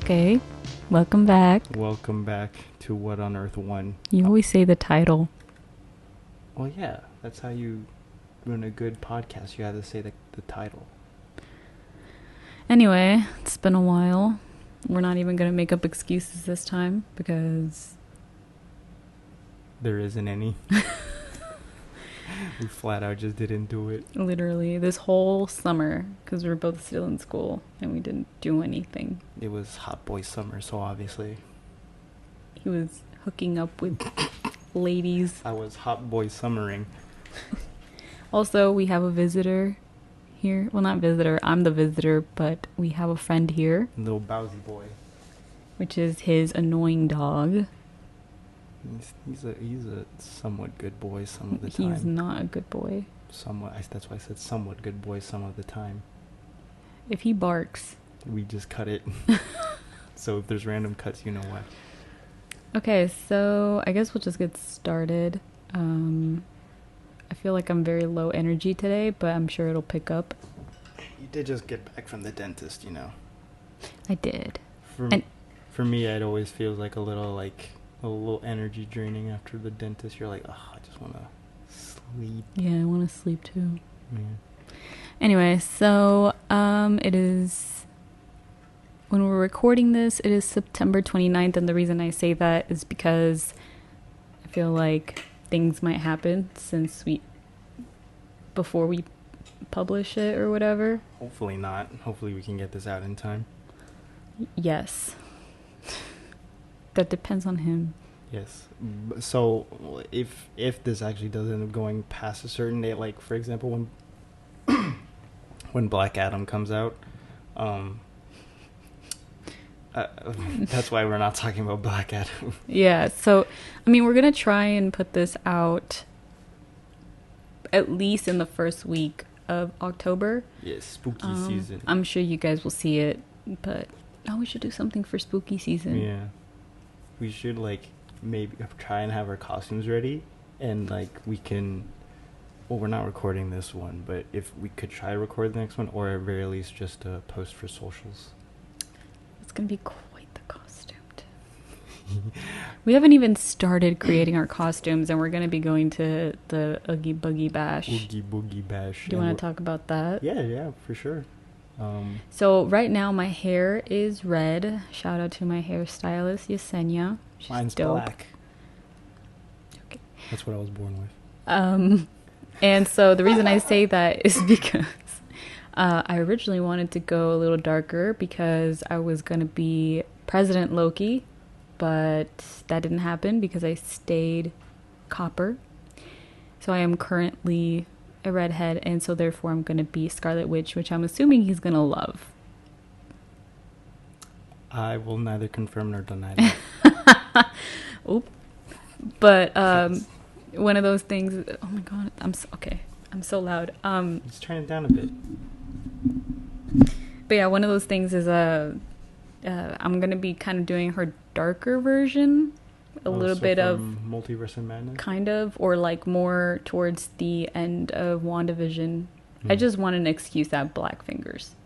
Okay, welcome back. Welcome back to What on Earth 1. You always say the title. Well, yeah, that's how you run a good podcast. You have to say the title. Anyway, it's been a while. We're not even going to make up excuses this time because There isn't any. We flat out just didn't do it. literally this whole summer, because we're both still in school and we didn't do anything. It was hot boy summer, so obviously He was hooking up with ladies. I was hot boy summering. Also, we have a visitor here. Well, not visitor. I'm the visitor, but we have a friend here, Little Bowsy boy. which is his annoying dog. He's a somewhat good boy some of the time. He's not a good boy. Somewhat. That's why I said somewhat good boy some of the time. If he barks. We just cut it. So if there's random cuts, you know why. Okay, so I guess we'll just get started. I feel like I'm very low energy today, but I'm sure it'll pick up. You did just get back from the dentist, you know. I did. For me, it always feels like a little energy draining after the dentist. You're like, oh, I just want to sleep. Yeah, I want to sleep too. Yeah. Anyway, so it is, when we're recording this, it is September 29th, and the reason I say that is because I feel like things might happen before we publish it or whatever. Hopefully not. Hopefully we can get this out in time. Yes. That depends on him. Yes. So if this actually does end up going past a certain date, like for example when Black Adam comes out, that's why we're not talking about Black Adam. Yeah, so I mean, we're gonna try and put this out at least in the first week of October. Yes, spooky season. I'm sure you guys will see it, but we should do something for spooky season. Yeah. We should maybe try and have our costumes ready, and we can. Well, we're not recording this one, but if we could try to record the next one, or at very least just a post for socials. It's gonna be quite the costume too. We haven't even started creating our costumes, and we're gonna be going to the Oogie Boogie Bash. Oogie Boogie Bash. Do you want to talk about that? Yeah, for sure. So right now my hair is red. Shout out to my hairstylist Yesenia. She's mine's dope. black. Okay. That's what I was born with. And so the reason I say that is because I originally wanted to go a little darker because I was gonna be President Loki, but that didn't happen because I stayed copper. So I am currently a redhead, and so therefore I'm gonna be Scarlet Witch, which I'm assuming he's gonna love. I will neither confirm nor deny that. Oop. But one of those things. Oh my god, I'm so loud. Let's turn it down a bit. But yeah, one of those things is I'm gonna be kind of doing her darker version. A little bit of Multiverse of Madness, kind of, or more towards the end of WandaVision. I just want an excuse to have black fingers.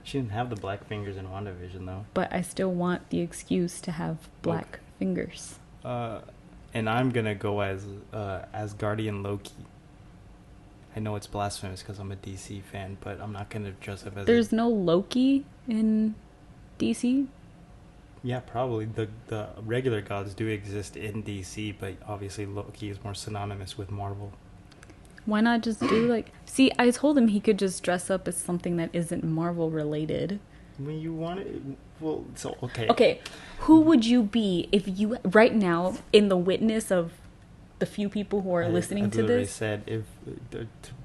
She didn't have the black fingers in WandaVision though. But I still want the excuse to have black fingers. And I'm gonna go as Guardian Loki. I know it's blasphemous because I'm a DC fan, but I'm not gonna dress up as. There's no Loki in DC. Yeah, probably. The regular gods do exist in DC, but obviously Loki is more synonymous with Marvel. Why not just do See, I told him he could just dress up as something that isn't Marvel related. When you want it, well, so okay. Okay, who would you be if you right now, in the witness of the few people who are listening to this? I said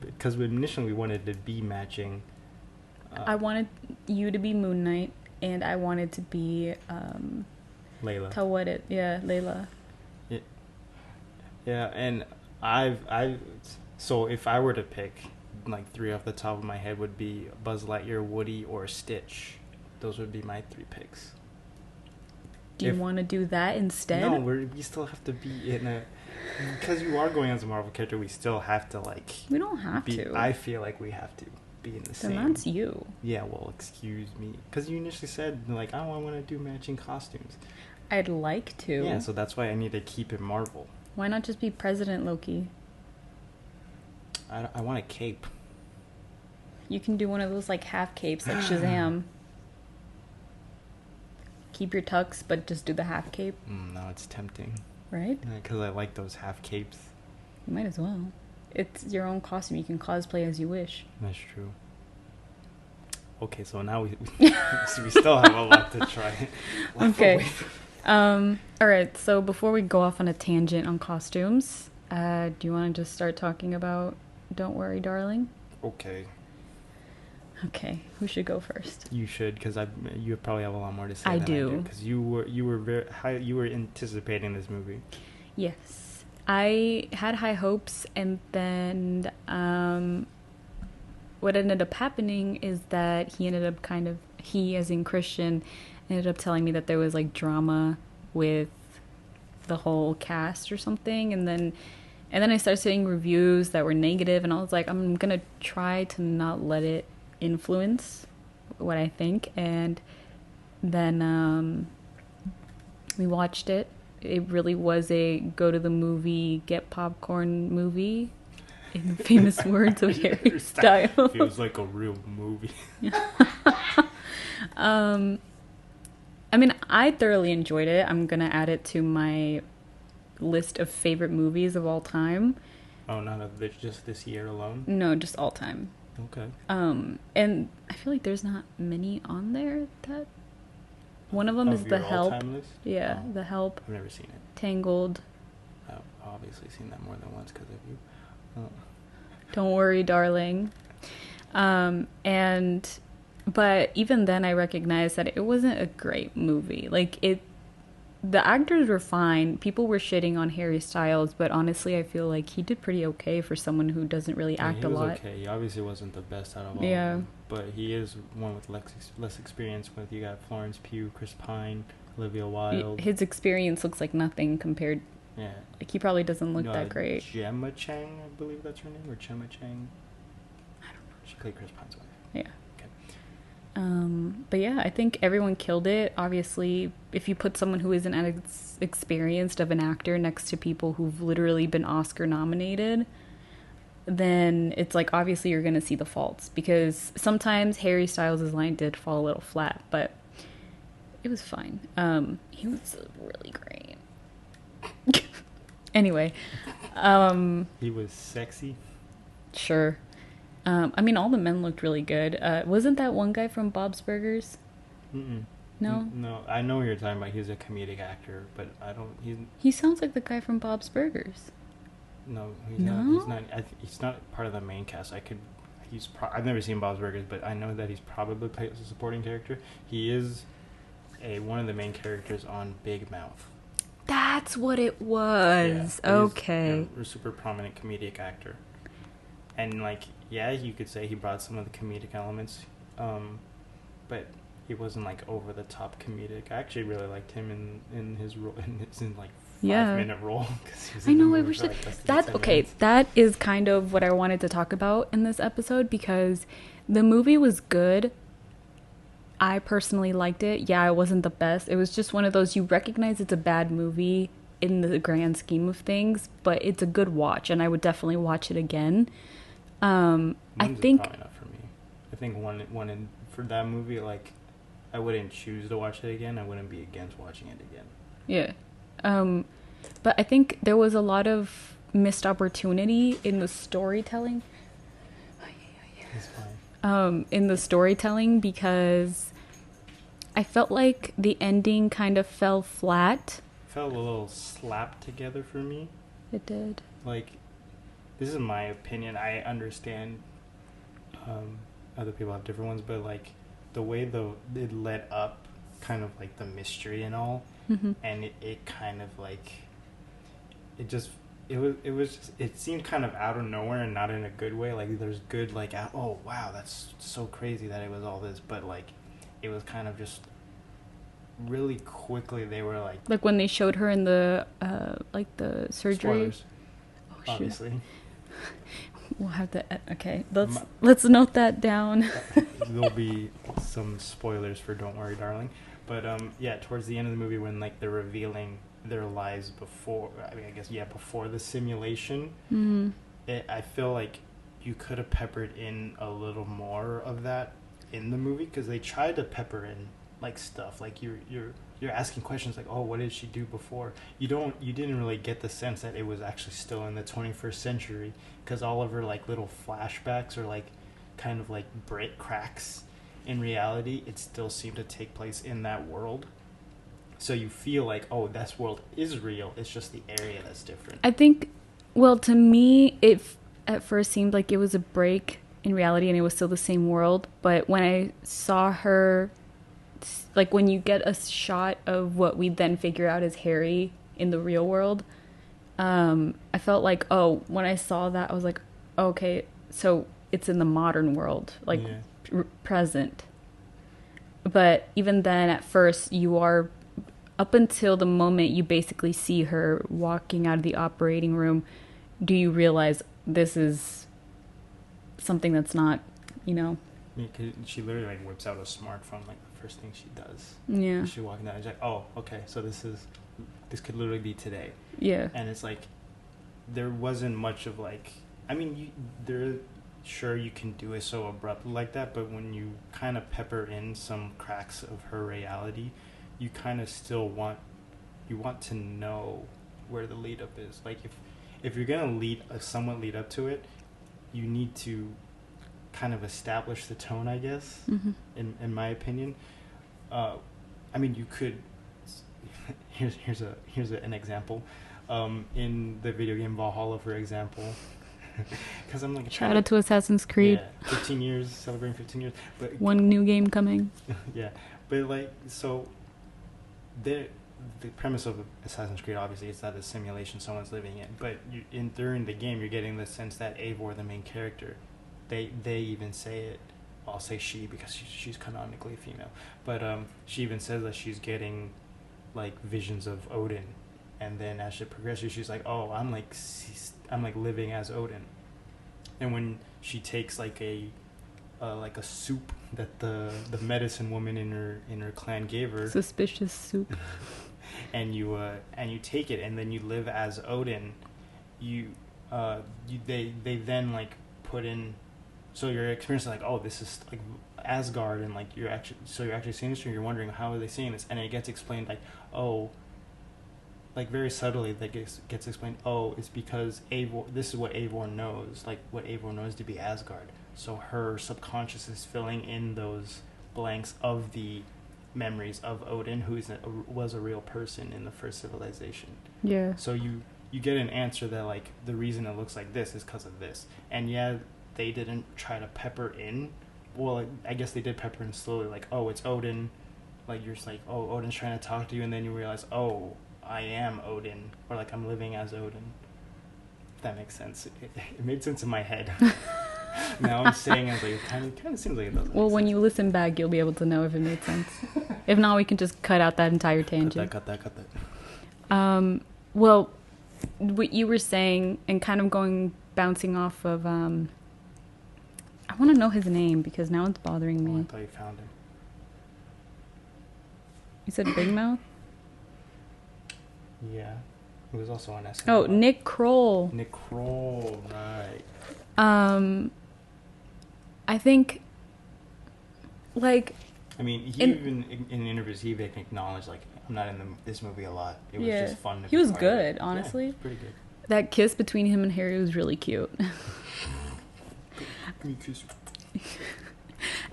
because initially we wanted to be matching. I wanted you to be Moon Knight. And I wanted to be Layla. Layla. Yeah, and so if I were to pick, three off the top of my head would be Buzz Lightyear, Woody, or Stitch. Those would be my three picks. Do you want to do that instead? No, we still have to be in a. Because you are going as a Marvel character, we still have to We don't have to. I feel like we have to. be in the Then same. that's you. Yeah, well, excuse me. Because you initially said, like, oh, I want to do matching costumes. I'd like to. Yeah, so that's why I need to keep it Marvel. Why not just be President Loki? I want a cape. You can do one of those, like, half capes, like Shazam. Keep your tux, but just do the half cape. No, it's tempting. Right? Because I like those half capes. You might as well. It's your own costume. You can cosplay as you wish. That's true. Okay, so now we still have a lot to try. Okay. Alright, so before we go off on a tangent on costumes, do you want to just start talking about Don't Worry, Darling? Okay. Okay, who should go first? You should, because you probably have a lot more to say. I do. Because you were anticipating this movie. Yes, I had high hopes, and then what ended up happening is that he as in Christian ended up telling me that there was like drama with the whole cast or something, and then I started seeing reviews that were negative, and I was like, I'm gonna try to not let it influence what I think. And then we watched it. It really was a go to the movie, get popcorn movie, in the famous words of Harry Styles. Feels like a real movie. I mean, I thoroughly enjoyed it. I'm gonna add it to my list of favorite movies of all time. Oh, not of just this year alone? No, just all time. Okay. And I feel like there's not many on there that... One of them is The Help. List? Yeah, The Help. I've never seen it. Tangled. I've obviously seen that more than once because of you. Oh. Don't Worry, Darling. But even then I recognized that it wasn't a great movie. Like, the actors were fine. People were shitting on Harry Styles, but honestly, I feel like he did pretty okay for someone who doesn't really act a lot. He was okay. He obviously wasn't the best out of all of them. But he is one with less experience with. You got Florence Pugh, Chris Pine, Olivia Wilde. His experience looks like nothing compared... Yeah. Like, he probably doesn't look that great. Gemma Chang, I believe that's her name, or Gemma Chang. I don't know. She played Chris Pine's wife. Yeah. Okay. But yeah, I think everyone killed it. Obviously, if you put someone who isn't as experienced of an actor next to people who've literally been Oscar nominated, then it's like, obviously you're going to see the faults. Because sometimes Harry Styles' line did fall a little flat, but it was fine. He was really great. Anyway. He was sexy? Sure. I mean, all the men looked really good. Wasn't that one guy from Bob's Burgers? Mm-mm. No? No, I know what you're talking about. He's a comedic actor, but I don't... He sounds like the guy from Bob's Burgers. No, he's not. He's not part of the main cast. I've never seen Bob's Burgers, but I know that he's probably plays a supporting character. He is one of the main characters on Big Mouth. That's what it was. Yeah, okay. He's a super prominent comedic actor. And, like, yeah, you could say he brought some of the comedic elements, but he wasn't, like, over-the-top comedic. I actually really liked him in his role, in his, like, 5-minute role. I know, I wish that... Okay, that is kind of what I wanted to talk about in this episode, because the movie was good. I personally liked it. Yeah, it wasn't the best. It was just one of those, you recognize it's a bad movie in the grand scheme of things, but it's a good watch, and I would definitely watch it again. I think probably not for me. I think one for that movie, like, I wouldn't choose to watch it again. I wouldn't be against watching it again. Yeah. But I think there was a lot of missed opportunity in the storytelling. It's fine. In the storytelling, because I felt like the ending kind of fell flat. Felt a little slapped together for me. It did. Like, this is my opinion. I understand other people have different ones, but, like, the way it led up, kind of like the mystery and all, and it kind of like it seemed kind of out of nowhere, and not in a good way. Like, there's good, like, oh wow, that's so crazy that it was all this, but, like, it was kind of just really quickly they were like when they showed her in the like the surgery. Spoilers, obviously. We'll have to. Okay, let's note that down. There'll be some spoilers for Don't Worry, Darling. But yeah, towards the end of the movie, when like they're revealing their lives before, I mean, I guess before the simulation, I feel like you could have peppered in a little more of that in the movie, because they tried to pepper in like stuff like you're asking questions like, oh, what did she do before? You didn't really get the sense that it was actually still in the 21st century, because all of her like little flashbacks or like kind of like break cracks in reality, it still seemed to take place in that world. So you feel like, oh, this world is real, it's just the area that's different. I think, well, to me, it at first seemed like it was a break in reality and it was still the same world. But when I saw her, like when you get a shot of what we then figure out is Harry in the real world, I felt like, oh, when I saw that, I was like, okay, so it's in the modern world, like present. But even then, at first, you are, up until the moment you basically see her walking out of the operating room, do you realize this is something that's not, Yeah, 'cause she literally like whips out a smartphone, like the first thing she does. Yeah. She's walking down, she's like, oh, okay, so this could literally be today. Yeah. And it's like, there wasn't much of like, I mean, sure you can do it so abruptly like that, but when you kind of pepper in some cracks of her reality, you kind of still want to know where the lead up is. Like if you're gonna somewhat lead up to it, you need to kind of establish the tone, I guess. In my opinion. I mean, you could. Here's an example. In the video game Valhalla, for example. Because I'm like, shout out to Assassin's Creed. Yeah, 15 years, celebrating 15 years. But one new game coming. Yeah, but like, so the premise of Assassin's Creed obviously is that a simulation someone's living in. But during the game, you're getting the sense that Eivor, the main character, they even say it. I'll say she because she's canonically female, but she even says that she's getting like visions of Odin, and then as it progresses, she's like, oh, I'm like living as Odin. And when she takes like a soup that the medicine woman in her clan gave her, suspicious soup, and you take it and then you live as Odin, they then like put in. So you're experiencing like, oh, this is like Asgard, and like you're actually seeing this, and you're wondering how are they seeing this, and it gets explained like, oh, like very subtly that gets explained. Oh, it's because Eivor. This is what Eivor knows, like what Eivor knows to be Asgard. So her subconscious is filling in those blanks of the memories of Odin, who was a real person in the first civilization. Yeah. So you get an answer that like the reason it looks like this is because of this, and yeah. They didn't try to pepper in. Well, I guess they did pepper in slowly. Like, oh, it's Odin. Like, you're just like, oh, Odin's trying to talk to you. And then you realize, oh, I am Odin. Or, like, I'm living as Odin. If that makes sense. It made sense in my head. Now I'm saying it, like, it kind of seems like it doesn't. Well, when you listen back, you'll be able to know if it made sense. If not, we can just cut out that entire tangent. Cut that. Well, what you were saying, and kind of bouncing off of... I want to know his name because now it's bothering me. Oh, I thought you found him. You said Big Mouth? Yeah. He was also on SNL. Oh, Nick Kroll. Nick Kroll, right. I think, like... I mean, even in interviews, he even acknowledged, like, I'm not in this movie a lot. It was just fun to He was good, honestly. Yeah, pretty good. That kiss between him and Harry was really cute.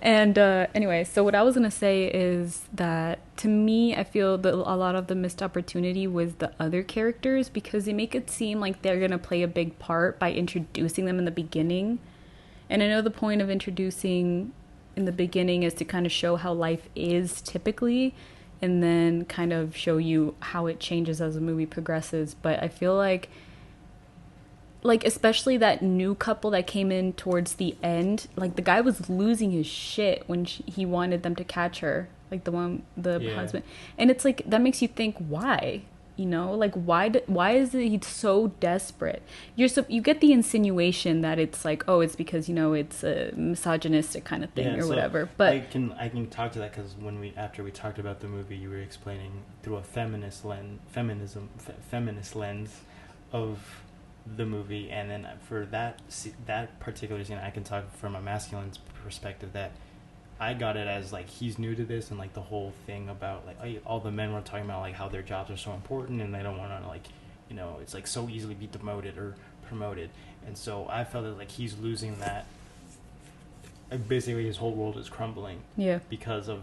And anyway, so what I was going to say is that to me, I feel that a lot of the missed opportunity was the other characters, because they make it seem like they're going to play a big part by introducing them in the beginning. And I know the point of introducing in the beginning is to kind of show how life is typically, and then kind of show you how it changes as the movie progresses. But I feel like especially that new couple that came in towards the end, like the guy was losing his shit when he wanted them to catch her, like the husband, and it's like that makes you think, why? You know, like why is it he's so desperate? You get the insinuation that it's like, oh, it's because, you know, it's a misogynistic kind of thing, Yeah, or so whatever. But I can talk to that because after we talked about the movie, you were explaining through a feminist lens of the movie, and then for that particular scene, I can talk from a masculine perspective that I got it as like he's new to this, and like the whole thing about like all the men were talking about like how their jobs are so important and they don't want to, like, you know, it's like so easily be demoted or promoted, and so I felt that like he's losing that. Like basically, his whole world is crumbling. yeah, Because of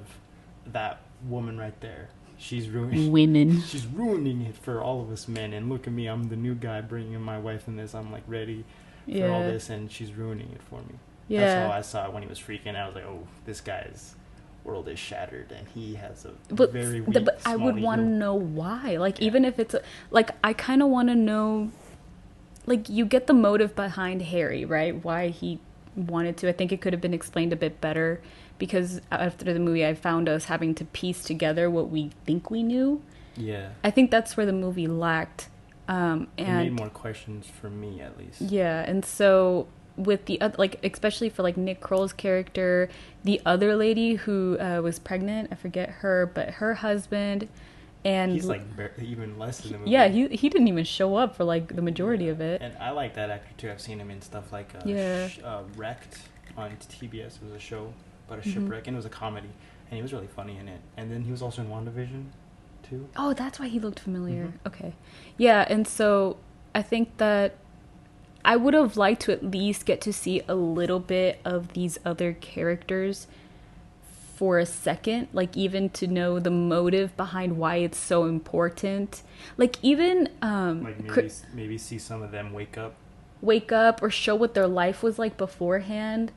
that woman right there. She's ruining women. She's ruining it for all of us men. And look at me, I'm the new guy bringing my wife in this. I'm like ready for all this, and she's ruining it for me. Yeah. That's how I saw it when he was freaking. I was like, oh, this guy's world is shattered, and he has a very weak. But I would want to know why. Like, Yeah. even if it's like, I kind of want to know. Like, you get the motive behind Harry, right? Why he wanted to. I think it could have been explained a bit better, because after the movie, I found us having to piece together what we think we knew. Yeah. I think that's where the movie lacked. And it made more questions for me, at least. Yeah, and so with the other, like, especially for like Nick Kroll's character, the other lady who was pregnant, I forget her, but her husband, and he's like even less in the movie. yeah, he didn't even show up for like the majority of it. And I like that actor too. I've seen him in stuff like Wrecked on TBS. It was a show about a shipwreck, and it was a comedy, and he was really funny in it. And then he was also in WandaVision too. Oh, that's why he looked familiar. Okay. Yeah, and so I think that I would have liked to at least get to see a little bit of these other characters for a second, like even to know the motive behind why it's so important. Like even like maybe see some of them wake up or show what their life was like beforehand.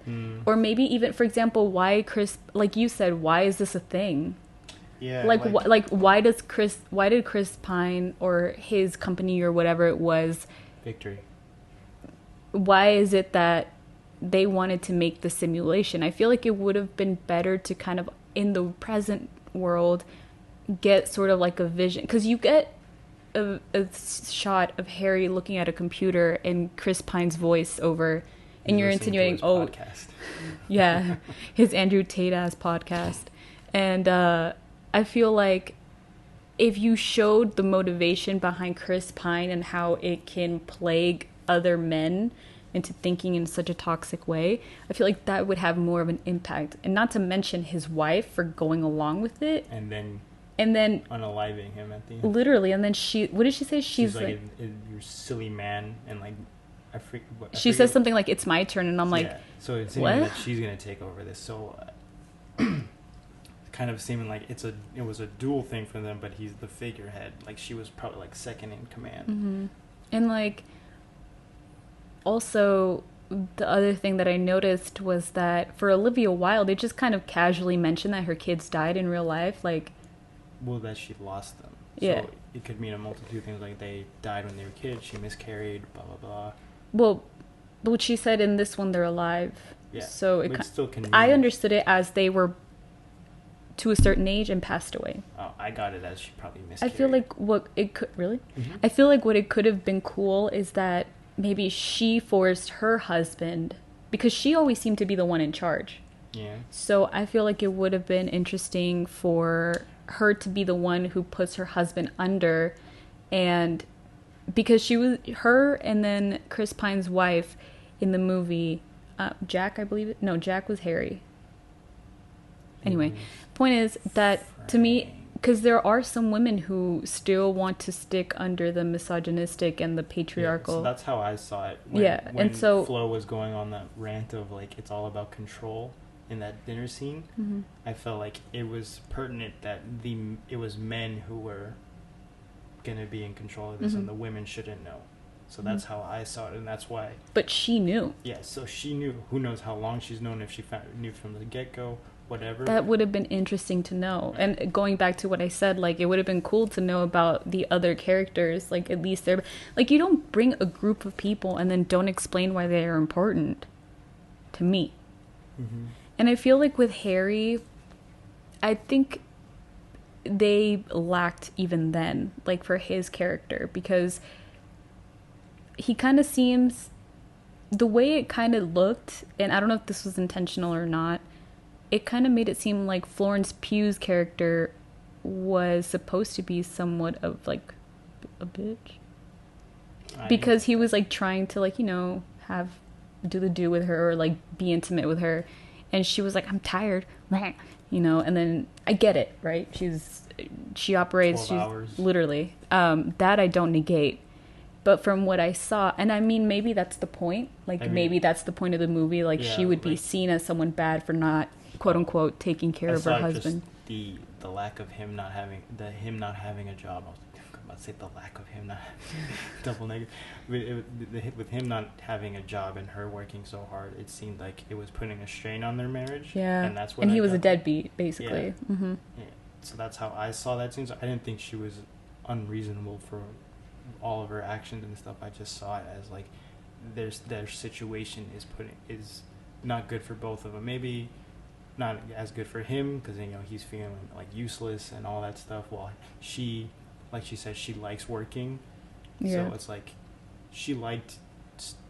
Or maybe even, for example, why Chris, like you said, why is this a thing? Yeah. Like why did Chris Pine or his company or whatever it was, Victory, why is it that they wanted to make the simulation? I feel like it would have been better to kind of, in the present world, get sort of like a vision, because you get a shot of Harry looking at a computer and Chris Pine's voice over, and you're insinuating, oh, podcast. Yeah, his Andrew Tate ass podcast. And I feel like if you showed the motivation behind Chris Pine and how it can plague other men into thinking in such a toxic way, I feel like that would have more of an impact. And not to mention his wife for going along with it. And then unaliving him at the end. Literally, and then what did she say? She's like, you silly man, and like, she says something like, it's my turn, and I'm like, yeah. So it's what? That she's gonna take over this. So kind of seeming like it was a dual thing for them, but he's the figurehead. Like she was probably like second in command. Mm-hmm. And like, also, the other thing that I noticed was that for Olivia Wilde, they just kind of casually mentioned that her kids died in real life. Like, well, that she lost them. Yeah. So it could mean a multitude of things, like they died when they were kids, she miscarried, blah, blah, blah. Well, what she said in this one, they're alive. Yeah. So it still can mean, I understood it as they were to a certain age and passed away. Oh, I got it as she probably miscarried. I feel like what it could... Really? Mm-hmm. I feel like what it could have been cool is that maybe she forced her husband, because she always seemed to be the one in charge. Yeah. So I feel like it would have been interesting for her to be the one who puts her husband under, and because she was her and then Chris Pine's wife in the movie, Jack, I believe it. No, Jack was Harry. Anyway, point is that to me, because there are some women who still want to stick under the misogynistic and the patriarchal. Yeah, so that's how I saw it. When and so Flo was going on that rant of like it's all about control in that dinner scene, mm-hmm. I felt like it was pertinent that it was men who were gonna be in control of this, mm-hmm. and the women shouldn't know. So that's how I saw it, and that's why. But she knew. Yeah, so she knew. Who knows how long she's known? If she knew from the get-go. Whatever. That would have been interesting to know. And going back to what I said, like, it would have been cool to know about the other characters. Like, at least they're... Like, you don't bring a group of people and then don't explain why they are important. To me. Mm-hmm. And I feel like with Harry, I think they lacked even then, like for his character, because he kind of seems, the way it kind of looked, and I don't know if this was intentional or not, it kind of made it seem like Florence Pugh's character was supposed to be somewhat of like a bitch, because he was like trying to like, you know, have do with her or like be intimate with her, and she was like, I'm tired, you know. And then I get it, right? She operates, she's hours. literally that I don't negate, but from what I saw, and I mean, maybe that's the point, like, I mean, maybe that's the point of the movie, like, yeah, she would be seen as someone bad for not, quote unquote, taking care of her husband. Just the lack of him not having a job. I was about to say the lack of him not double negative. With him not having a job and her working so hard, it seemed like it was putting a strain on their marriage. Yeah, and that's what. And he was a deadbeat, basically. Yeah. Mm-hmm. Yeah. So that's how I saw that scene. So I didn't think she was unreasonable for all of her actions and stuff. I just saw it as like their situation is not good for both of them. Maybe not as good for him because, you know, he's feeling like useless and all that stuff, while she, like she said, she likes working. Yeah. So it's like she liked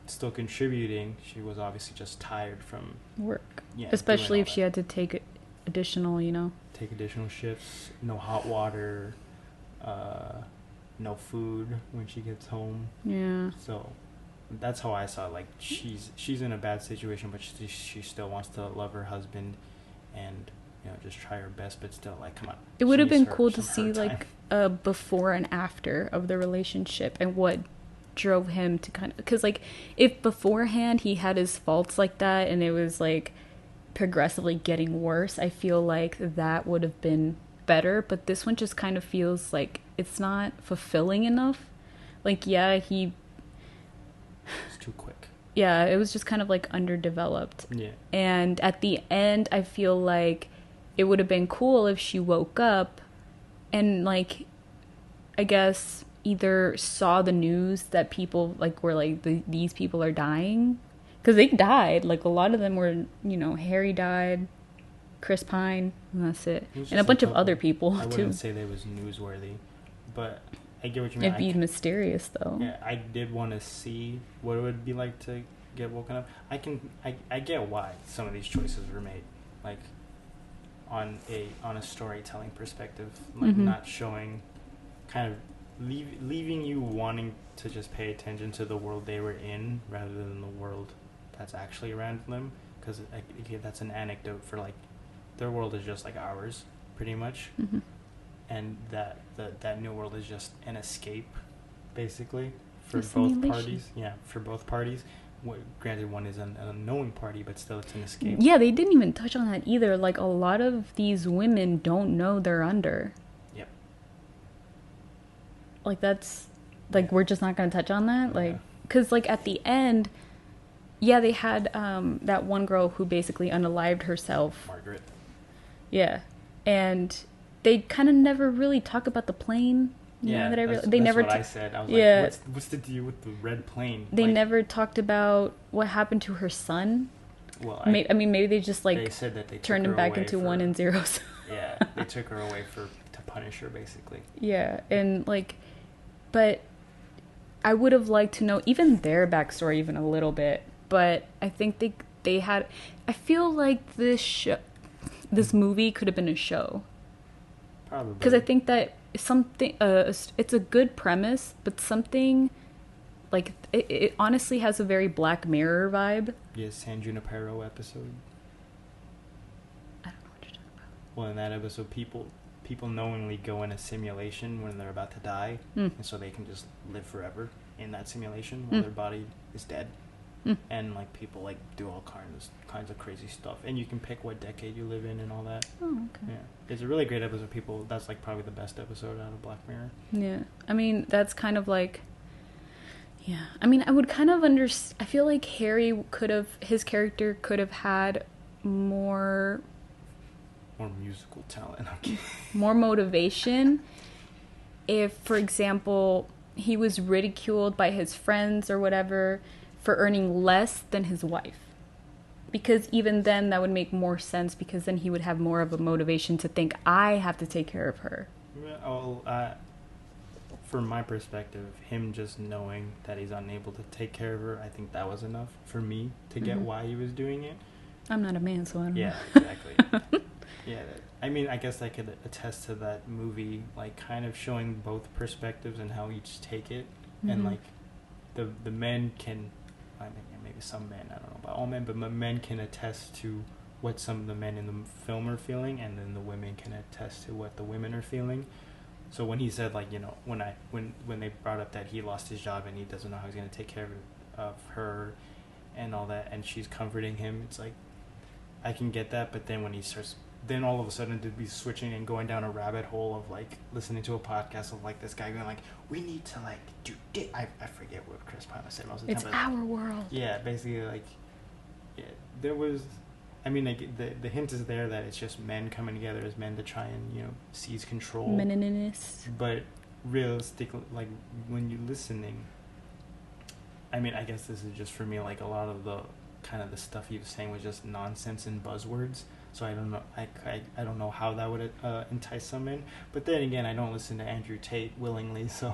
still contributing. She was obviously just tired from work. Yeah, especially if she had to take additional, you know, take additional shifts, no hot water, no food when she gets home. Yeah. So that's how I saw it. Like, she's in a bad situation, but she still wants to love her husband and, you know, just try her best, but still, like, come on. It would have been cool to see like a before and after of the relationship and what drove him to kind of, because like if beforehand he had his faults like that and it was like progressively getting worse, I feel like that would have been better. But this one just kind of feels like it's not fulfilling enough. Like, yeah, it's too quick. Yeah, it was just kind of like underdeveloped. Yeah. And at the end, I feel like it would have been cool if she woke up and, like, I guess either saw the news that people like were like these people are dying, because they died. Like, a lot of them were, you know, Harry died, Chris Pine, and that's it, and a bunch of other people too. I wouldn't say they was newsworthy, but I get what you mean. It'd be mysterious, though. Yeah, I did want to see what it would be like to get woken up. I get why some of these choices were made, like on a storytelling perspective, like not showing, kind of leaving you wanting to just pay attention to the world they were in rather than the world that's actually around them. Because that's an anecdote for, like, their world is just like ours, pretty much. Mm-hmm. And that new world is just an escape, basically, for both parties. Yeah, for both parties. Granted, one is an unknowing party, but still it's an escape. Yeah, they didn't even touch on that either. Like, a lot of these women don't know they're under. Yep. Like, that's, like, we're just not going to touch on that? Yeah. Like, because, like, at the end, yeah, they had that one girl who basically unalived herself. Margaret. Yeah. And they kind of never really talk about the plane. Yeah, that's never what I said. I was like, what's the deal with the red plane? They never talked about what happened to her son. Well, I mean, maybe they just, like, they said that they turned him back into 1 and 0. Yeah, they took her away to punish her, basically. Yeah, and, like, but I would have liked to know even their backstory even a little bit. But I think they had, I feel like this movie could have been a show. Probably. Because I think that something, it's a good premise, but something, like, it honestly has a very Black Mirror vibe. Yeah, San Junipero episode. I don't know what you're talking about. Well, in that episode, people knowingly go in a simulation when they're about to die, and so they can just live forever in that simulation while their body is dead. And, like, people, like, do all kinds of crazy stuff, and you can pick what decade you live in and all that. Oh, okay. Yeah, it's a really great episode. That's, like, probably the best episode out of Black Mirror. Yeah, I mean, that's kind of like, yeah, I mean, I would kind of I feel like his character could have had more musical talent. Okay. More motivation if, for example, he was ridiculed by his friends or whatever for earning less than his wife, because even then that would make more sense, because then he would have more of a motivation to think, I have to take care of her. Well, from my perspective, him just knowing that he's unable to take care of her, I think that was enough for me to get why he was doing it. I'm not a man, so I don't know. Yeah, exactly. Yeah, I mean, I guess I could attest to that movie, like, kind of showing both perspectives and how each take it. And, like, the men can, I mean, maybe some men, I don't know about all men, but men can attest to what some of the men in the film are feeling, and then the women can attest to what the women are feeling. So when he said, like, you know, when they brought up that he lost his job and he doesn't know how he's going to take care of her and all that, and she's comforting him, it's like, I can get that, but then when he starts, then all of a sudden to be switching and going down a rabbit hole of, like, listening to a podcast of, like, this guy going, like, we need to, like, do it. I forget what Chris Pine said most of the it's time. It's our world. Yeah, basically, like, yeah, there was, I mean, like, the hint is there that it's just men coming together as men to try and, you know, seize control. Meninist. But realistically, like, when you're listening, I mean, I guess this is just for me, like, a lot of the kind of the stuff he was saying was just nonsense and buzzwords. So I don't know, I don't know how that would entice some in. But then again, I don't listen to Andrew Tate willingly, so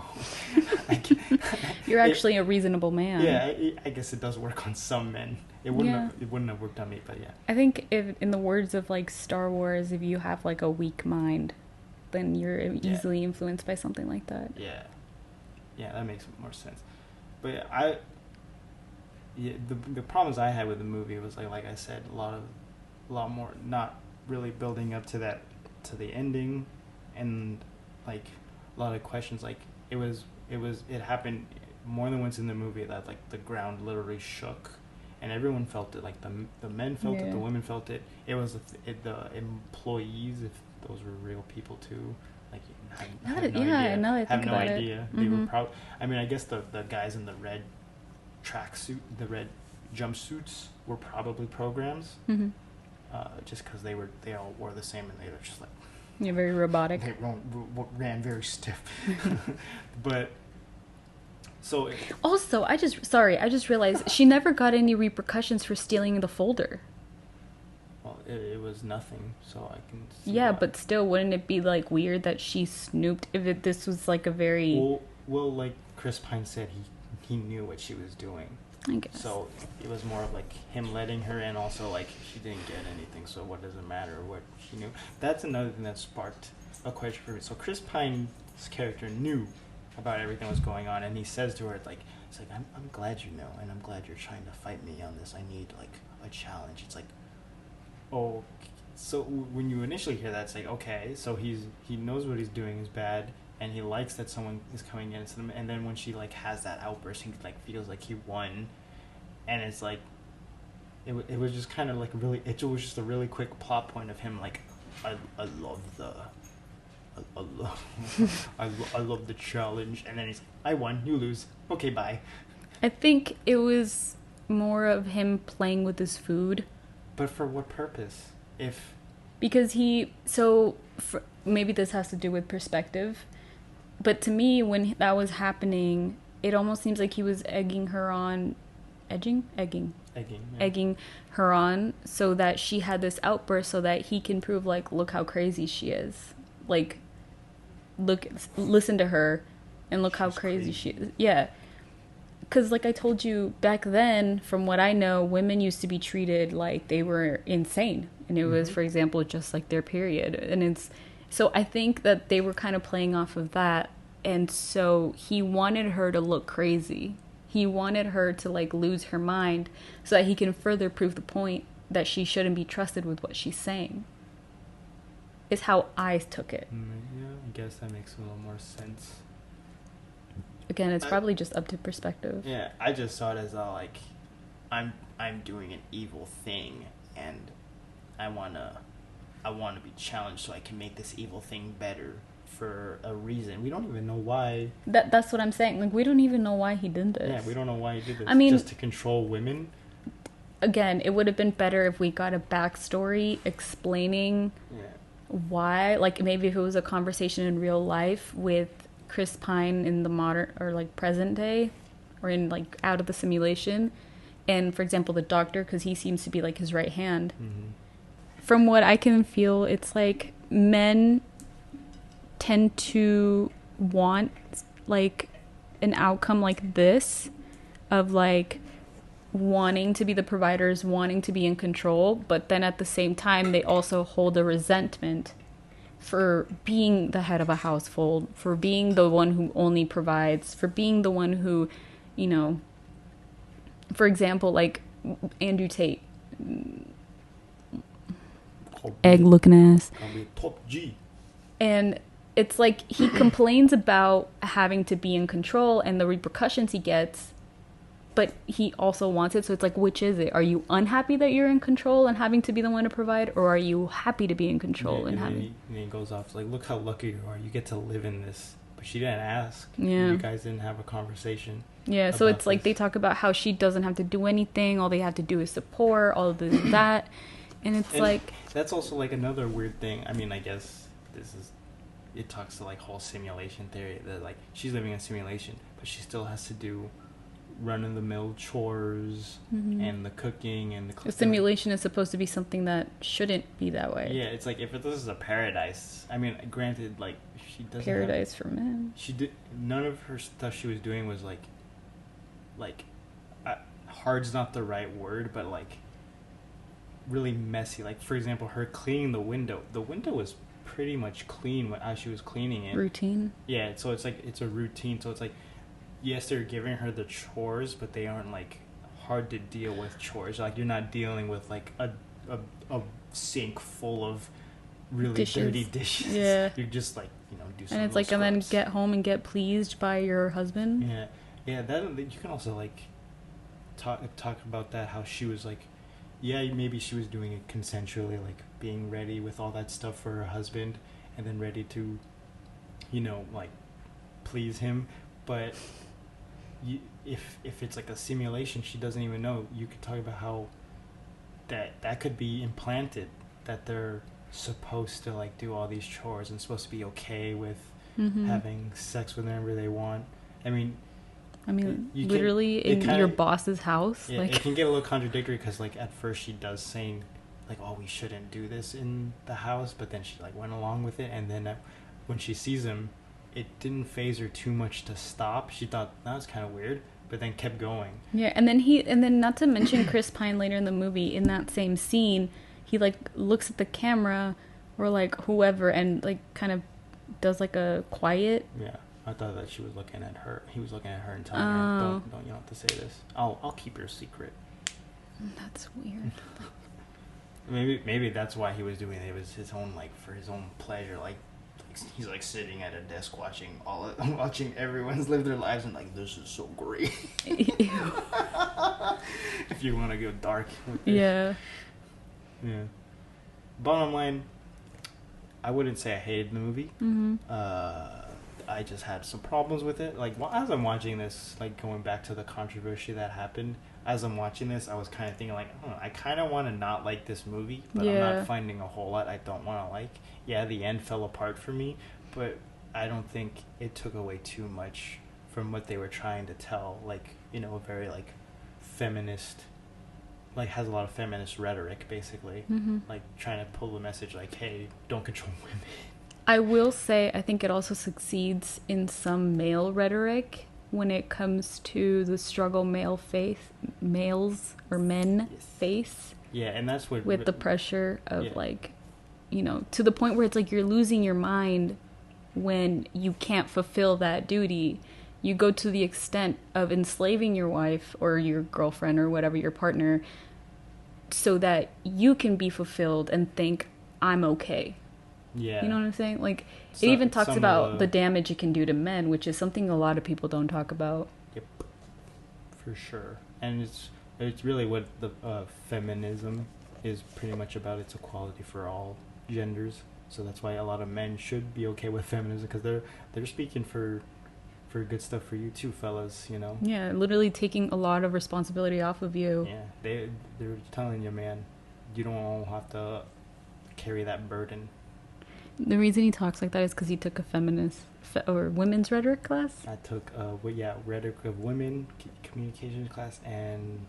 you're actually a reasonable man. Yeah, I guess it does work on some men. It wouldn't have worked on me, but yeah. I think if, in the words of, like, Star Wars, if you have, like, a weak mind, then you're easily influenced by something like that. Yeah, that makes more sense. But the problems I had with the movie was, like I said, a lot more not really building up to the ending, and, like, a lot of questions. Like, it happened more than once in the movie that, like, the ground literally shook, and everyone felt it. Like, the men felt it, the women felt it. It was the employees, if those were real people too. Like, I have no idea. Now that I think about it. They were probably. I mean, I guess the guys in the red tracksuit, the red jumpsuits, were probably programs. Just because they all wore the same, and they were just like, you're very robotic. They ran very stiff. But so also, I just realized she never got any repercussions for stealing the folder. Well, it was nothing, so I can see yeah, why. but still, wouldn't it be, like, weird that she snooped if this was, like, a very well, like Chris Pine said, he knew what she was doing. I guess. So it was more of, like, him letting her in. Also, like, she didn't get anything, so what does it matter what she knew? That's another thing that sparked a question for me. So Chris Pine's character knew about everything that was going on, and he says to her, like, it's like, I'm glad you know, and I'm glad you're trying to fight me on this. I need, like, a challenge. It's like, oh, so when you initially hear that, it's like, okay, so he knows what he's doing is bad, and he likes that someone is coming against him. And then when she, like, has that outburst, he, like, feels like he won, and it's like, it was just kind of, like, really, it was just a really quick plot point of him, like, I love the challenge, and then he's like, I won, you lose, okay, bye. I think it was more of him playing with his food. But for what purpose? Because maybe this has to do with perspective, but to me, when that was happening, it almost seems like he was egging her on, egging her on, so that she had this outburst, so that he can prove, like, look how crazy she is, like, listen to her, and look how crazy she is. Yeah, because, like I told you, back then, from what I know, women used to be treated like they were insane, and it was, for example, just like their period, and so I think that they were kind of playing off of that, and so he wanted her to look crazy. He wanted her to, like, lose her mind, so that he can further prove the point that she shouldn't be trusted with what she's saying. Is how I took it. Yeah, I guess that makes a little more sense. Again, it's probably just up to perspective. Yeah, I just saw it as like, I'm doing an evil thing, and I wanna be challenged so I can make this evil thing better for a reason. We don't even know why. That's what I'm saying. Like, we don't even know why he did this. Yeah, we don't know why he did this. I mean, just to control women. Again, it would have been better if we got a backstory explaining why. Like, maybe if it was a conversation in real life with Chris Pine in the modern or, like, present day, or in, like, out of the simulation, And for example, the doctor, because he seems to be like his right hand. Mm-hmm. From what I can feel, it's like men tend to want like an outcome like this, of like wanting to be the providers, wanting to be in control, but then at the same time they also hold a resentment for being the head of a household, for being the one who only provides, for being the one who, you know, for example, like Andrew Tate, egg looking ass. Top G. And it's like he complains about having to be in control and the repercussions he gets, but he also wants it. So it's like, which is it? Are you unhappy that you're in control and having to be the one to provide, or are you happy to be in control and having? And he goes off like, "Look how lucky you are. You get to live in this." But she didn't ask. Yeah. You guys didn't have a conversation. Yeah. So it's like they talk about how she doesn't have to do anything. All they have to do is support. All of this and that, and it's like that's also like another weird thing. I mean, I guess it talks to like whole simulation theory that like she's living in a simulation, but she still has to do run-of-the-mill chores and the cooking and the simulation is supposed to be something that shouldn't be that way. Yeah, it's like if this is a paradise. I mean, granted, like she doesn't paradise for men. She did none of her stuff she was doing was like hard's not the right word, but like really messy. Like for example, her cleaning the window. The window was pretty much clean as she was cleaning it. Routine. Yeah, so it's like it's a routine. So it's like, yes, they're giving her the chores, but they aren't like hard to deal with chores. Like you're not dealing with like a sink full of really dirty dishes. Yeah, you're just like, you know, do some. And it's like, scrubs. And then get home and get pleased by your husband. Yeah, yeah. That you can also like talk about that. How she was like, yeah, maybe she was doing it consensually, like being ready with all that stuff for her husband, and then ready to, you know, like please him, but. If it's like a simulation, she doesn't even know. You could talk about how that could be implanted, that they're supposed to like do all these chores and supposed to be okay with having sex whenever they want. I mean, literally in your boss's house. Yeah, like, it can get a little contradictory because like at first she does saying like, oh, we shouldn't do this in the house, but then she like went along with it, and then when she sees him, it didn't faze her too much to stop. She thought that was kind of weird, but then kept going. Yeah, and then not to mention Chris Pine later in the movie, in that same scene, he like looks at the camera or like whoever and like kind of does like a quiet. Yeah, I thought that she was looking at her. He was looking at her and telling her, "Don't you don't have to say this. I'll keep your secret." That's weird. Maybe that's why he was doing it. It was his own like for his own pleasure, like. He's like sitting at a desk watching everyone's live their lives and like, this is so great. Ew. If you want to go dark with this. Yeah. Bottom line, I wouldn't say I hated the movie. I just had some problems with it. Like as I'm watching this, like going back to the controversy that happened, as I'm watching this, I was kind of thinking like, I kind of want to not like this movie, but I'm not finding a whole lot I don't want to like. Yeah, the end fell apart for me, but I don't think it took away too much from what they were trying to tell. Like, you know, a very like feminist, like has a lot of feminist rhetoric, basically. Like trying to pull the message like, hey, don't control women. I will say, I think it also succeeds in some male rhetoric when it comes to the struggle males or men face. Yeah, and that's what... With the pressure of like, you know, to the point where it's like you're losing your mind when you can't fulfill that duty. You go to the extent of enslaving your wife or your girlfriend or whatever, your partner, so that you can be fulfilled and think, I'm okay. Yeah. You know what I'm saying? Like, it even talks about the damage it can do to men, which is something a lot of people don't talk about. Yep. For sure. And it's really what the feminism is pretty much about. It's equality for all genders. So that's why a lot of men should be okay with feminism, because they're speaking for good stuff for you too, fellas, you know? Yeah, literally taking a lot of responsibility off of you. Yeah, they're telling you, man, you don't have to carry that burden. The reason he talks like that is because he took a feminist or women's rhetoric class. I took rhetoric of women communication class and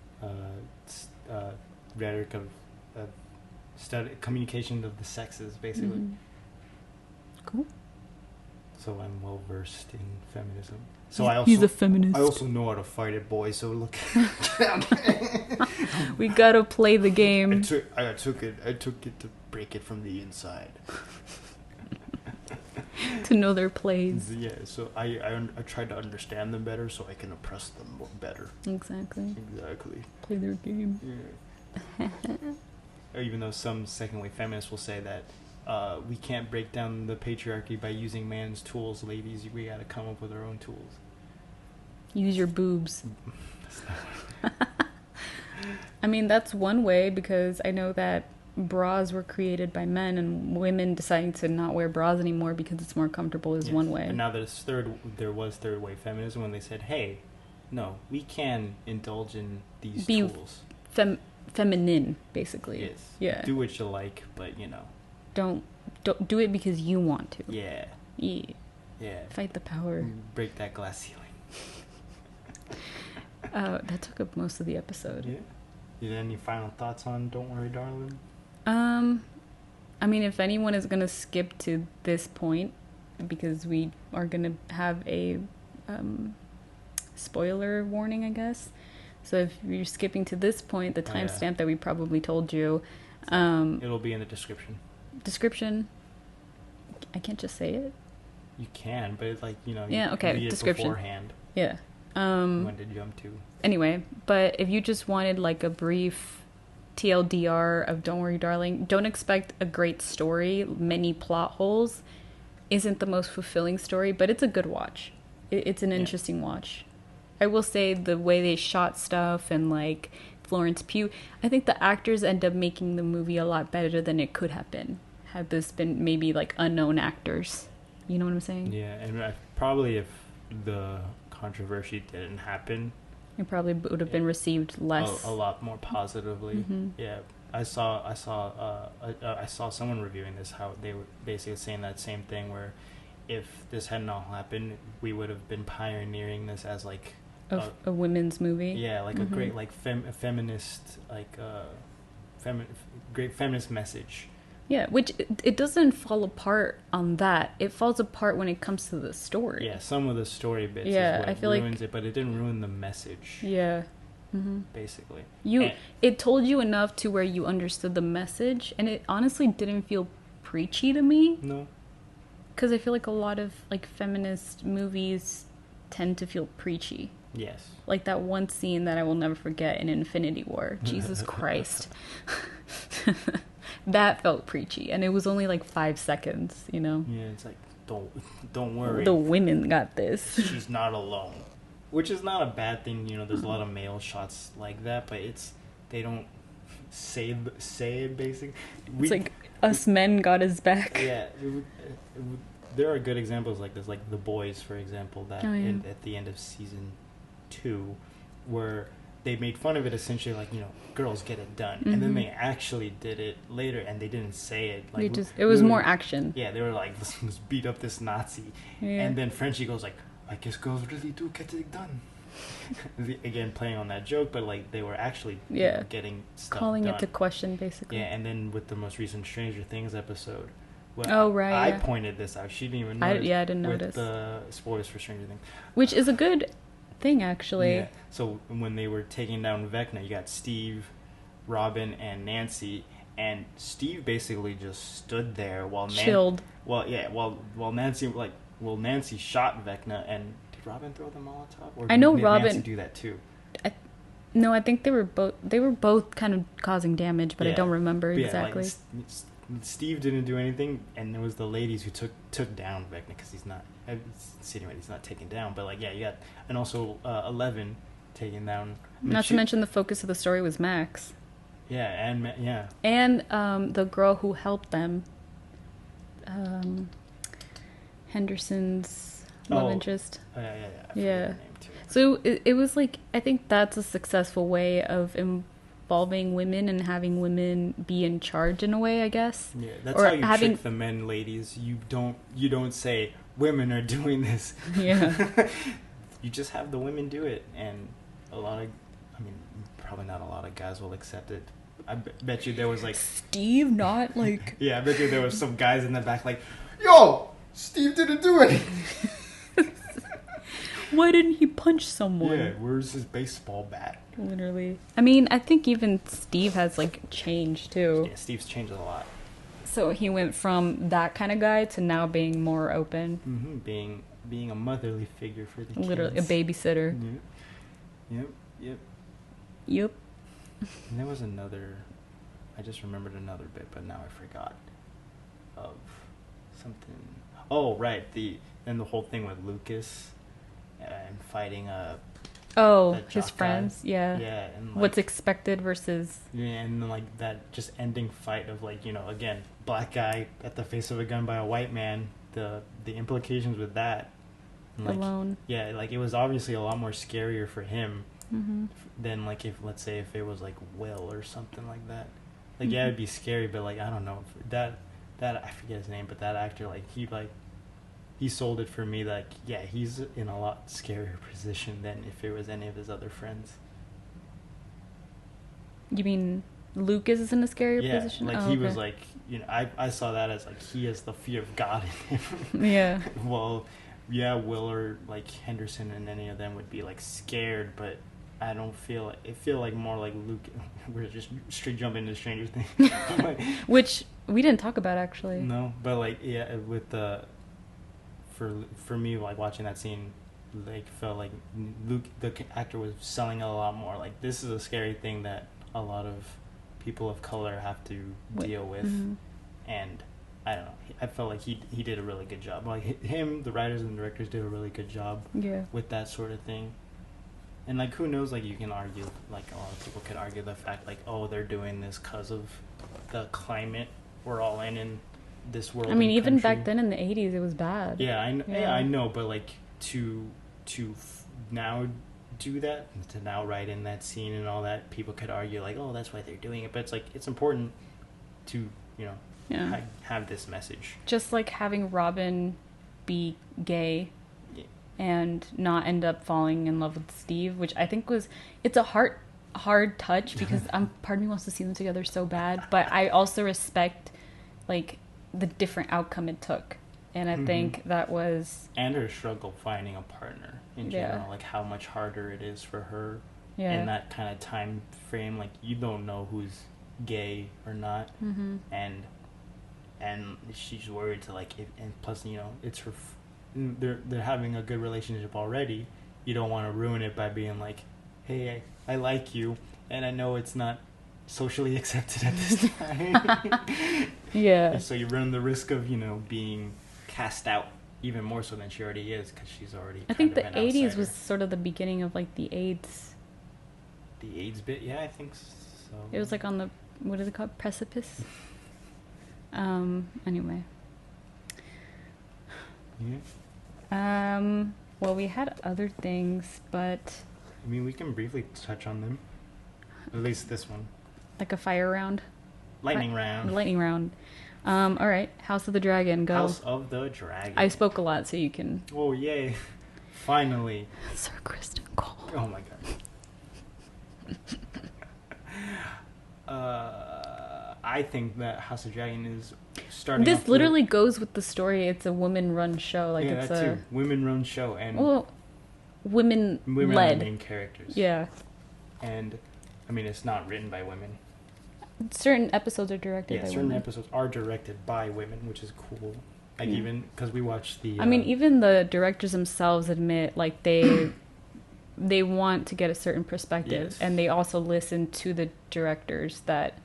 rhetoric of communication of the sexes, basically. Mm-hmm. Cool. So I'm well versed in feminism. So he's a feminist. I also know how to fight it, boys. So look, we gotta play the game. I took it to break it from the inside. To know their plays. Yeah, so I tried to understand them better, so I can oppress them better. Exactly. Play their game. Yeah. Even though some second-wave feminists will say that we can't break down the patriarchy by using man's tools, ladies. We gotta come up with our own tools. Use your boobs. I mean, that's one way, because I know that bras were created by men, and women deciding to not wear bras anymore because it's more comfortable is one way. And now there was third-wave feminism when they said, hey, no, we can indulge in these tools. Feminine, basically. Yes. Yeah. Do what you like, but, you know. Don't do it because you want to. Yeah. Yeah. Fight the power. Break that glass ceiling. That took up most of the episode. Yeah. You have any final thoughts on Don't Worry, Darling? I mean, if anyone is gonna skip to this point, because we are gonna have a spoiler warning, I guess. So if you're skipping to this point, the timestamp that we probably told you, it'll be in the description. I can't just say it. You can, but it's like, you know, yeah, okay, read it description beforehand. Yeah. When to jump to. Anyway, but if you just wanted like a brief TLDR of Don't Worry, Darling, don't expect a great story. Many plot holes. Isn't the most fulfilling story, but it's a good watch. It's an interesting watch. I will say the way they shot stuff and like Florence Pugh, I think the actors end up making the movie a lot better than it could have been had this been maybe like unknown actors. You know what I'm saying? Yeah, and probably if the controversy didn't happen, it probably would have been received less, a lot more positively. Mm-hmm. Yeah, I saw someone reviewing this, how they were basically saying that same thing, where if this hadn't all happened, we would have been pioneering this as like a women's movie. Yeah, like a great like feminist, like great feminist message. Yeah, which it doesn't fall apart on that. It falls apart when it comes to the story. Yeah, some of the story bits is what I feel ruins it, but it didn't ruin the message. Yeah. Basically. It told you enough to where you understood the message, and it honestly didn't feel preachy to me. No. Because I feel like a lot of like feminist movies tend to feel preachy. Yes. Like that one scene that I will never forget in Infinity War. Jesus Christ. That felt preachy, and it was only like 5 seconds, you know? Yeah, it's like, don't worry. The women got this. She's not alone. Which is not a bad thing, you know, there's a lot of male shots like that, but they don't say it, basically. It's like, us men got his back. Yeah. There are good examples like this, like The Boys, for example, that at the end of season 2, where they made fun of it essentially like, you know, girls get it done. And then they actually did it later, and they didn't say it. Like it was more action. Yeah, they were like, let's beat up this Nazi. Yeah. And then Frenchie goes like, I guess girls really do get it done. Again, playing on that joke, but like they were actually you know, getting stuff calling done. It to question, basically. Yeah, and then with the most recent Stranger Things episode, I pointed this out. She didn't even notice. I didn't notice. With the spoilers for Stranger Things. Which is a good thing, actually. Yeah. So when they were taking down Vecna, you got Steve, Robin, and Nancy, and Steve basically just stood there while chilled. While Nancy shot Vecna, and did Robin throw the Molotov? Or I know did Robin Nancy do that too. No, I think they were both kind of causing damage, but I don't remember exactly. Like, Steve didn't do anything, and it was the ladies who took down Vecna, because he's not taken down. But like, yeah, you got, and also 11 taken down. Not to mention the focus of the story was Max. Yeah, and the girl who helped them, Henderson's love interest. Yeah. So it was like, I think that's a successful way of involving women and having women be in charge in a way, I guess. Yeah, that's how you trick the men, ladies. You don't say women are doing this. Yeah. You just have the women do it, and a lot of, I mean, probably not a lot of guys will accept it. I bet you there was like Steve, not like. yeah, I bet you there was some guys in the back like, yo, Steve didn't do anything. Why didn't he punch someone? Yeah, where's his baseball bat? Literally. I mean, I think even Steve has like changed too. Yeah, Steve's changed a lot. So he went from that kind of guy to now being more open. Mm-hmm. Being a motherly figure for the kids. Literally a babysitter. Yep. Yep. And there was another. I just remembered another bit, but now I forgot. Of something. Oh, right. The whole thing with Lucas and fighting his friends. Guy. Yeah. Yeah. And like, what's expected versus. Yeah, and then like that just ending fight of like, you know, again, black guy at the face of a gun by a white man. The implications with that. And like, alone. Yeah, like it was obviously a lot more scarier for him. Mm-hmm. Than like if, let's say, if it was like Will or something like that. Like yeah, it'd be scary, but like I don't know, that I forget his name, but that actor, like he sold it for me. Like yeah, he's in a lot scarier position than if it was any of his other friends. You mean Lucas is in a scarier position? Like he was like, you know, I saw that as like he has the fear of God in him. Yeah. Well, yeah, Will or like Henderson and any of them would be like scared, but I don't feel it. Feel like more like Luke. We're just straight jumping into Stranger Things, which we didn't talk about actually. No, but like yeah, with the for me, like watching that scene, like felt like Luke, the actor, was selling a lot more. Like this is a scary thing that a lot of people of color have to deal with, and I don't know. I felt like he did a really good job. Like him, the writers and directors did a really good job. Yeah. With that sort of thing. And, like, who knows, like, you can argue, like, a lot of people could argue the fact, like, oh, they're doing this because of the climate we're all in this world. I mean, even back then in the 80s, it was bad. Yeah, I know, but, like, to now do that, to now write in that scene and all that, people could argue, like, oh, that's why they're doing it. But it's, like, it's important to, you know, have this message. Just like having Robin be gay. And not end up falling in love with Steve, which I think it's a hard touch because part of me wants to see them together so bad, but I also respect like the different outcome it took, and I think that was, and her struggle finding a partner in general, like how much harder it is for her in that kind of time frame. Like you don't know who's gay or not, and she's worried to like, and plus you know it's her. They're having a good relationship already. You don't want to ruin it by being like, hey, I like you, and I know it's not socially accepted at this time. Yeah. And so you run the risk of, you know, being cast out even more so than she already is, because she's already I think the 80s was sort of the beginning of like the AIDS. The AIDS bit? Yeah, I think so. It was like on the, what is it called? Precipice? Anyway. Yeah. Well, we had other things, but... I mean, we can briefly touch on them. At least this one. Like a fire round? Lightning round. Lightning round. Alright, House of the Dragon, go. House of the Dragon. I spoke a lot, so you can... Oh, yay. Finally. Sir Kristen Cole. Oh my god. I think that House of Dragon is starting. This literally goes with the story. It's a women-run show. Like it's that too. Women-run show and women led. are the main characters. Yeah. And I mean, it's not written by women. Certain episodes are directed by women. Certain episodes are directed by women, which is cool. Like even because we watched the. I mean, even the directors themselves admit like they want to get a certain perspective, and they also listen to the directors that.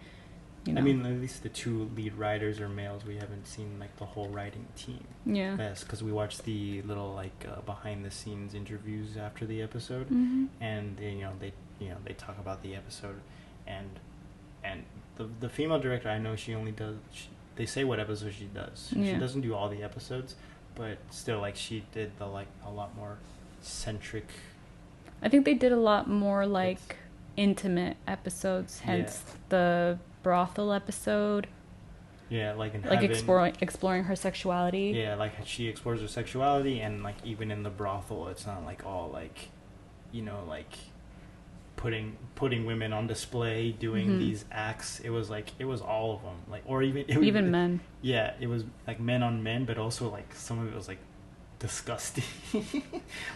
You know. I mean, at least the two lead writers are males. We haven't seen like the whole writing team. Yeah. Yes, because we watched the little like behind the scenes interviews after the episode, and they talk about the episode, and the female director, I know she only does. They say what episode she does. She doesn't do all the episodes, but still, like she did the like a lot more centric. I think they did a lot more like intimate episodes. Hence the brothel episode. Yeah, like in like Heaven, exploring her sexuality. Yeah, like she explores her sexuality, and like even in the brothel, it's not like all like, you know, like putting women on display, doing these acts. It was all of them, like, or even men. Yeah, it was like men on men, but also like some of it was like disgusting.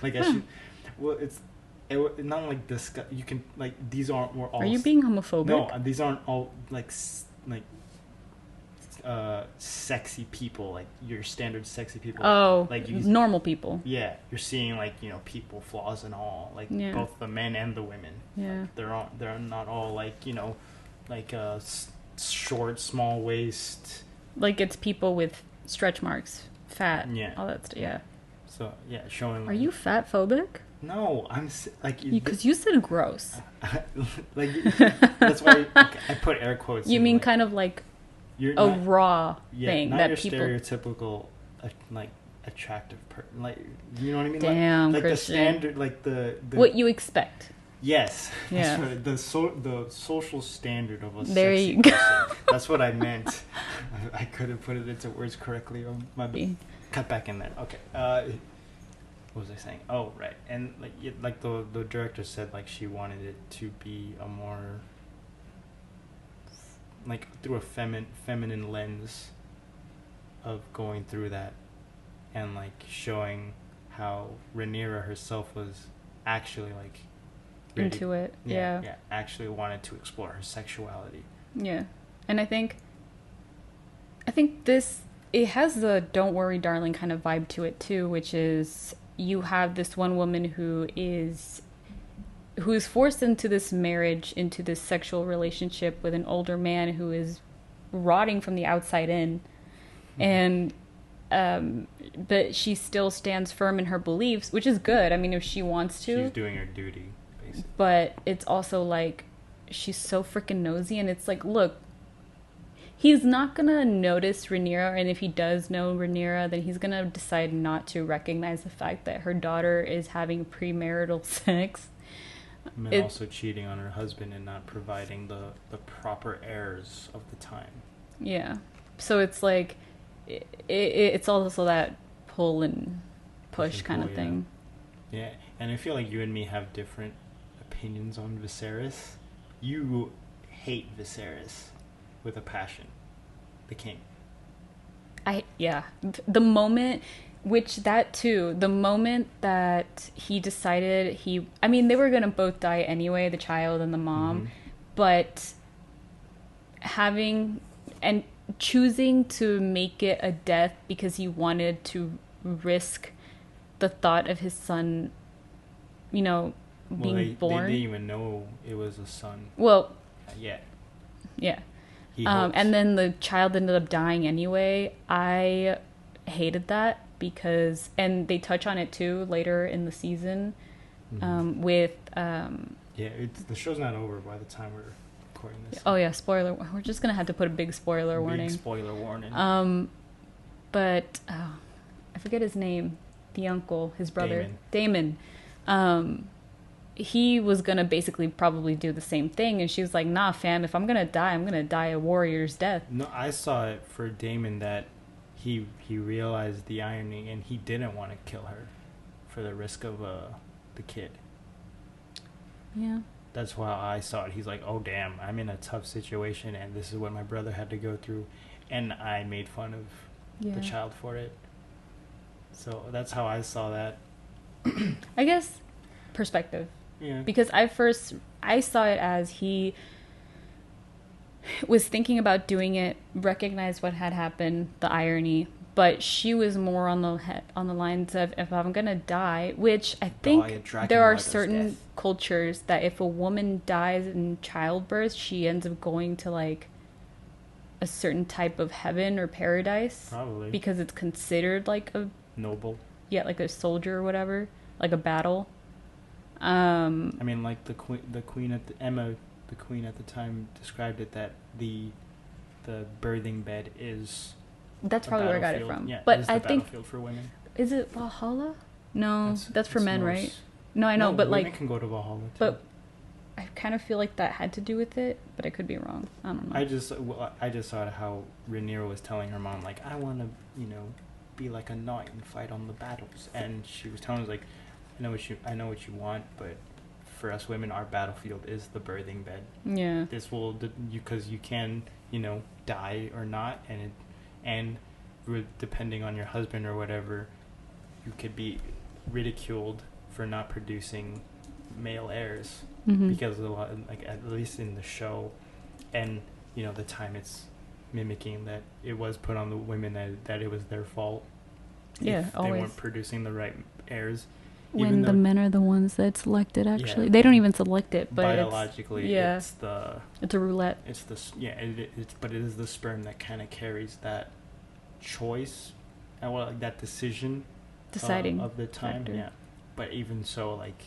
Like I should, well, not like disgust. You can like these aren't were all. Are you being homophobic? No, these aren't all like sexy people, like your standard sexy people. Oh, like normal people. Yeah, you're seeing like people flaws and all, like both the men and the women. Yeah, like, they're not all like like short, small waist. Like it's people with stretch marks, fat, all that stuff. Yeah. So yeah, showing. Are you fat phobic? No, I'm like because you said gross. Like that's why I put air quotes. You mean like, kind of like raw thing not that your people stereotypical like attractive person, like you know what I mean? Damn, like Christian. the standard, like the what you expect. Yes, yeah. That's right. The social standard of a there sexy you go. person. That's what I meant. I couldn't put it into words correctly. Cut back in there. Okay. What was I saying? Oh, right. And like the director said, like she wanted it to be a more like through a feminine lens of going through that, and like showing how Rhaenyra herself was actually like into it. Yeah, actually wanted to explore her sexuality. Yeah. And I think this, it has the "don't worry darling" kind of vibe to it too, which is you have this one woman who is forced into this marriage, into this sexual relationship with an older man who is rotting from the outside in. And but she still stands firm in her beliefs, which is good. I mean, if she wants to, she's doing her duty, basically. But it's also like she's so freaking nosy, and it's like, look, he's not gonna notice Rhaenyra, and if he does know Rhaenyra, then he's gonna decide not to recognize the fact that her daughter is having premarital sex. And also cheating on her husband and not providing the proper heirs of the time. Yeah. So it's like, it's also that pull and push kind of thing. Yeah, and I feel like you and me have different opinions on Viserys. You hate Viserys with a passion. The king. The moment... Which, that too, the moment that he decided they were going to both die anyway, the child and the mom, but choosing to make it a death because he wanted to risk the thought of his son, being born. They didn't even know it was a son. Well, yeah. And then the child ended up dying anyway. I hated that. Because, and they touch on it too later in the season, with the show's not over by the time we're recording this. Oh yeah, spoiler. We're just gonna have to put a big spoiler warning. Big spoiler warning. But I forget his name. The uncle, his brother, Daemon. He was gonna basically probably do the same thing, and she was like, "Nah, fam. If I'm gonna die a warrior's death." No, I saw it for Daemon that. He realized the irony, and he didn't want to kill her for the risk of the kid. Yeah. That's why I saw it. He's like, oh, damn, I'm in a tough situation, and this is what my brother had to go through, and I made fun of the child for it. So that's how I saw that. I guess perspective. Yeah. Because I saw it as he was thinking about doing it, recognized what had happened, the irony, but she was more on the lines of, if I'm gonna die, which I think there are certain cultures that if a woman dies in childbirth, she ends up going to like a certain type of heaven or paradise, probably because it's considered like a noble, like a soldier or whatever, like a battle. I mean, like the queen at the queen at the time described it that the birthing bed is. That's probably where I got it from. Yeah, but it is the I think battlefield for women. Is it Valhalla? No, that's for men, Norse. right? No, I know, but women like can go to Valhalla too. But I kind of feel like that had to do with it, but I could be wrong. I don't know. I just saw how Rhaenyra was telling her mom, like, I want to, be like a knight and fight on the battles, and she was telling us like, I know what you want, but for us women, our battlefield is the birthing bed. Yeah. This will, because you can, die or not, and depending on your husband or whatever, you could be ridiculed for not producing male heirs, because a lot, like at least in the show, and the time it's mimicking, that it was put on the women that it was their fault. Yeah, if always. they weren't producing the right heirs. When the men are the ones that select it, actually. Yeah, they don't even select it, but biologically, it's a roulette. But it is the sperm that kind of carries that choice, that decision, deciding of the time. factor. Yeah, but even so, like,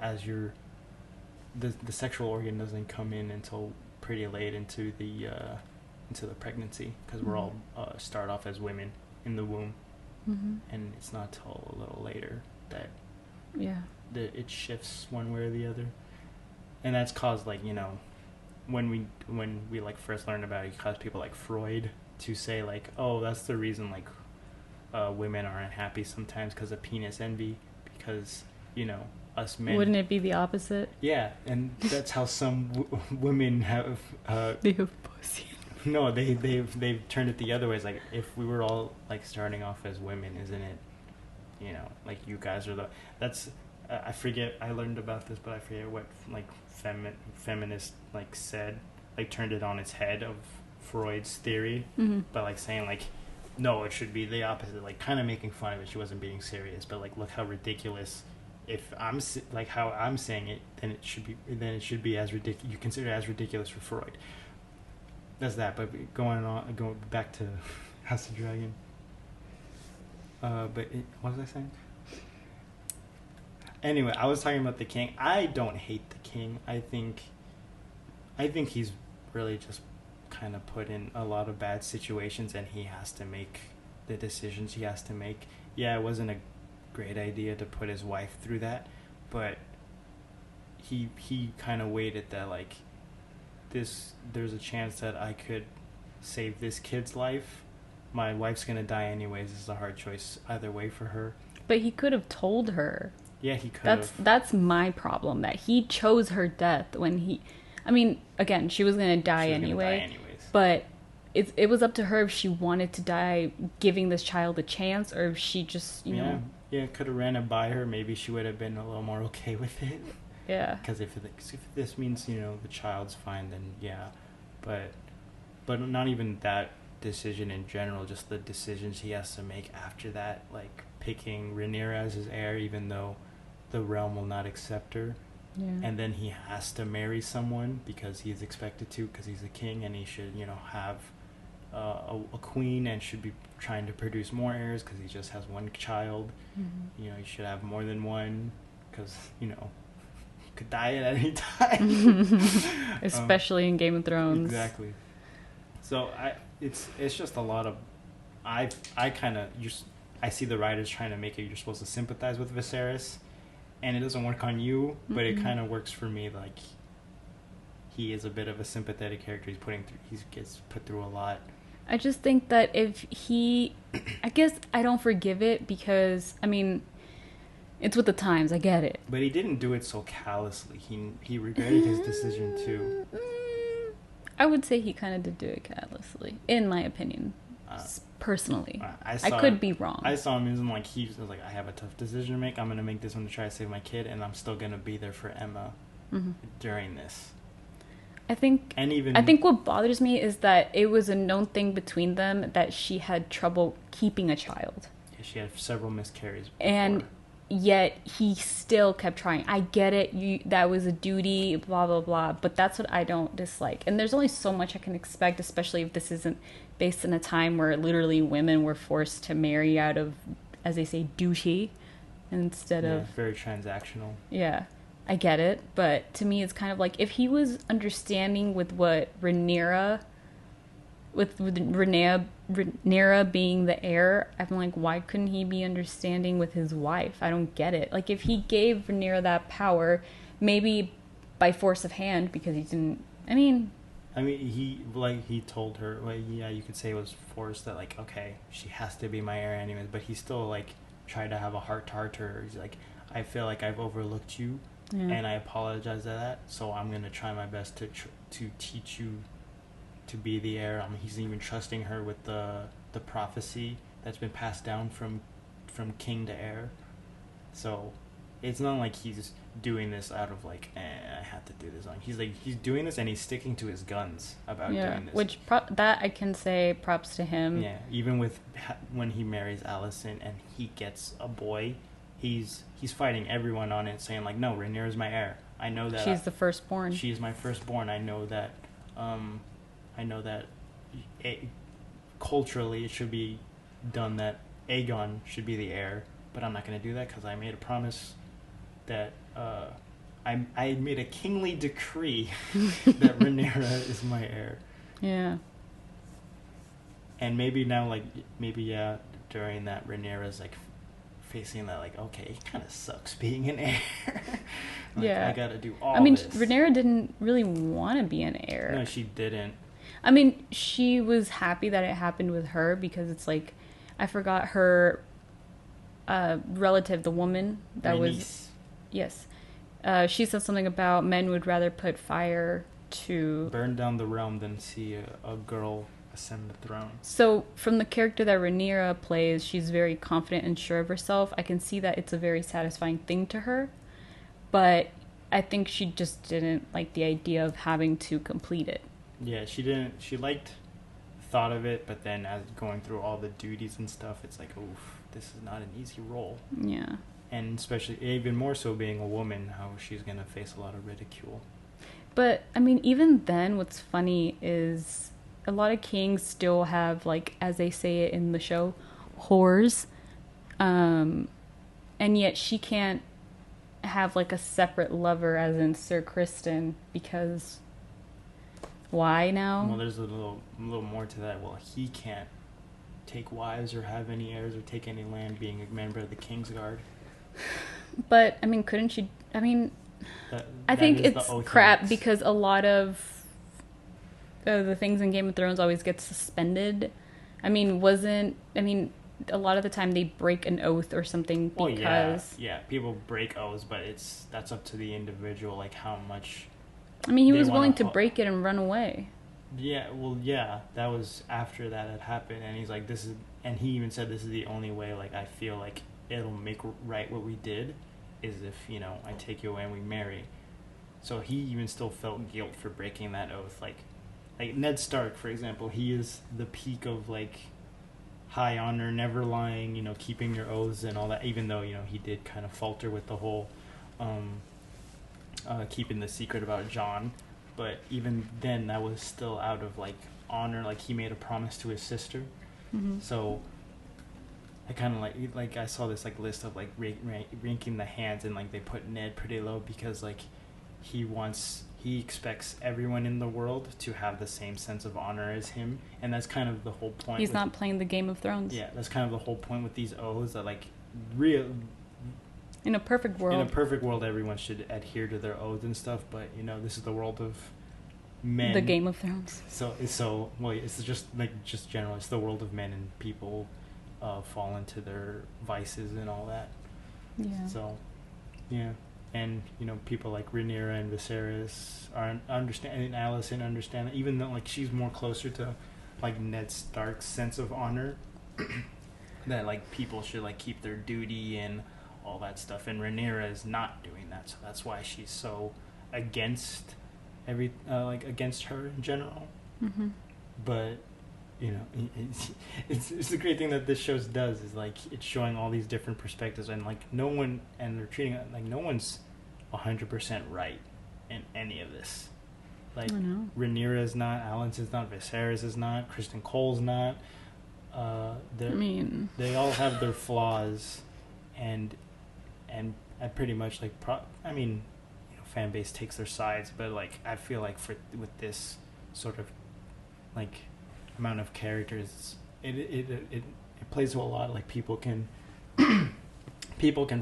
as the sexual organ doesn't come in until pretty late into the pregnancy, because we're all start off as women in the womb, and it's not till a little later that it shifts one way or the other, and that's caused, like, when we like first learned about it caused people like Freud to say, like, oh, that's the reason, like, women are unhappy sometimes, because of penis envy, because us men. Wouldn't it be the opposite? Yeah, and that's how some women have. They have pussy. No, they've turned it the other way. It's like, if we were all like starting off as women, isn't it? Like, you guys are that's. I forget. I learned about this, but I forget what, like, feminist, like, said, like, turned it on its head of Freud's theory, but, like, saying, like, no, it should be the opposite, like, kind of making fun of it. She wasn't being serious, but, like, look how ridiculous. If I'm like how I'm saying it, then it should be as ridiculous. You consider it as ridiculous for Freud. That's that. But going back to House of Dragon. What was I saying? Anyway, I was talking about the king. I don't hate the king. I think he's really just kind of put in a lot of bad situations, and he has to make the decisions he has to make. Yeah, it wasn't a great idea to put his wife through that, but he kind of waited that, like, there's a chance that I could save this kid's life. My wife's gonna die anyways. This is a hard choice either way for her. But he could have told her. Yeah, he could have. That's my problem, that he chose her death when I mean, again, she was gonna die anyways. But it was up to her if she wanted to die giving this child a chance, or if she just, know. Yeah, could have ran it by her. Maybe she would have been a little more okay with it. Yeah. Because if this means, the child's fine, then yeah. But not even that decision in general, just the decisions he has to make after that, like picking Rhaenyra as his heir, even though the realm will not accept her. Yeah. And then he has to marry someone because he's expected to, because he's a king, and he should, have a queen, and should be trying to produce more heirs because he just has one child. He should have more than one, because he could die at any time. Especially in Game of Thrones. Exactly. So it's just a lot of I see the writers trying to make it you're supposed to sympathize with Viserys, and it doesn't work on you, but it kind of works for me. Like, he is a bit of a sympathetic character. He gets put through a lot. I just think that I guess I don't forgive it, because, I mean, it's with the times. I get it. But he didn't do it so callously. He regretted his decision too. I would say he kind of did do it callously, in my opinion. Personally, I could be wrong. I saw him as like, he was like, I have a tough decision to make. I'm gonna make this one to try to save my kid, and I'm still gonna be there for Emma during this. I think what bothers me is that it was a known thing between them that she had trouble keeping a child. Yeah, she had several miscarriages before. And yet he still kept trying. I get it, that was a duty, blah blah blah, but that's what I don't dislike. And there's only so much I can expect, especially if this isn't based in a time where literally women were forced to marry out of, as they say, duty, instead of very transactional. Yeah, I get it, but to me it's kind of like, if he was understanding with what Rhaenyra being the heir, I'm like, why couldn't he be understanding with his wife? I don't get it. Like, if he gave Rhaenyra that power, maybe by force of hand, because he didn't. I mean, he told her, like, yeah, you could say it was forced, that, like, okay, she has to be my heir anyways, but he still, like, tried to have a heart-to-heart to her. He's like, I feel like I've overlooked you, Yeah. and I apologize for that. So I'm gonna try my best to teach you to be the heir. He's even trusting her with the prophecy that's been passed down from king to heir. So it's not like he's doing this out of like, I have to do this. He's doing this and he's sticking to his guns about doing this. Which that I can say props to him. Yeah, even with when he marries Allison and he gets a boy, he's fighting everyone on it, saying like, no, Rhaenyra's my heir. I know that she's the firstborn. She's my firstborn. I know that. Culturally it should be done that Aegon should be the heir, but I'm not going to do that because I made a promise that I made a kingly decree that Rhaenyra is my heir. Yeah. And maybe now, during that, Rhaenyra's like facing that, like, okay, it kind of sucks being an heir. I gotta do all this. Rhaenyra didn't really want to be an heir. No, she didn't. I mean, she was happy that it happened with her because it's like, I forgot her relative, the woman that My was... niece. Yes. She said something about men would rather put fire to... burn down the realm than see a girl ascend the throne. So, from the character that Rhaenyra plays, she's very confident and sure of herself. I can see that it's a very satisfying thing to her. But I think she just didn't like the idea of having to complete it. Yeah, she didn't. She liked thought of it, but then as going through all the duties and stuff, it's like, oof, this is not an easy role. Yeah. And especially, even more so being a woman, how she's going to face a lot of ridicule. But, I mean, even then, what's funny is a lot of kings still have, like, as they say it in the show, whores. And yet she can't have, like, a separate lover, as in Sir Criston, because... Why now? Well, there's a little more to that. Well, he can't take wives or have any heirs or take any land being a member of the Kingsguard. But, I mean, couldn't she... I mean, I think it's crap because a lot of the things in Game of Thrones always get suspended. I mean, a lot of the time they break an oath or something because... Yeah, people break oaths, but that's up to the individual, like how much... I mean, he was willing to break it and run away. Yeah, well, yeah, that was after that had happened, and he's like, and he even said this is the only way, like, I feel like it'll make right what we did, is if, I take you away and we marry. So he even still felt guilt for breaking that oath. Like Ned Stark, for example, he is the peak of, like, high honor, never lying, keeping your oaths and all that, even though, he did kind of falter with the whole, keeping the secret about Jon, but even then that was still out of like honor. Like he made a promise to his sister. Mm-hmm. So I kind of like I saw this like list of like ranking the hands, and like they put Ned pretty low because like he expects everyone in the world to have the same sense of honor as him, and that's kind of the whole point. He's not playing the Game of Thrones. Yeah, that's kind of the whole point with these oaths, that like in a perfect world, everyone should adhere to their oaths and stuff, but this is the world of men. The Game of Thrones. It's just general. It's the world of men, and people fall into their vices and all that. Yeah. So, yeah, and people like Rhaenyra and Viserys and Alicent understand that, even though like she's more closer to like Ned Stark's sense of honor, that like people should like keep their duty and all that stuff, and Rhaenyra is not doing that, so that's why she's so against against her in general. Mm-hmm. But it's the great thing that this show does, is like it's showing all these different perspectives, and like they're treating it like no one's 100% right in any of this. Like Rhaenyra is not, Alicent is not, Viserys is not, Kristen Cole's not. They all have their flaws, and I pretty much like fan base takes their sides, but like I feel like with this sort of like amount of characters, it plays to a lot. Like people can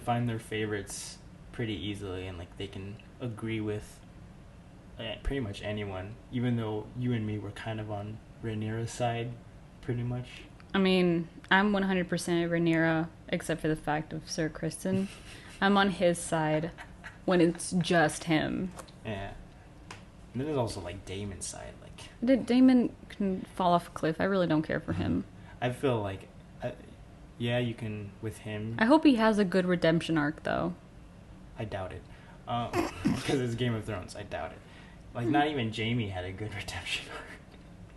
find their favorites pretty easily, and like they can agree with pretty much anyone, even though you and me were kind of on Rhaenyra's side pretty much. I mean, I'm 100% Rhaenyra, except for the fact of Sir Criston. I'm on his side. when it's just him. Yeah. And then there's also like Damon's side. Like Damon can fall off a cliff. I really don't care for him. I feel like, yeah, you can with him. I hope he has a good redemption arc, though. I doubt it, because it's Game of Thrones. I doubt it. Like not even Jaime had a good redemption arc.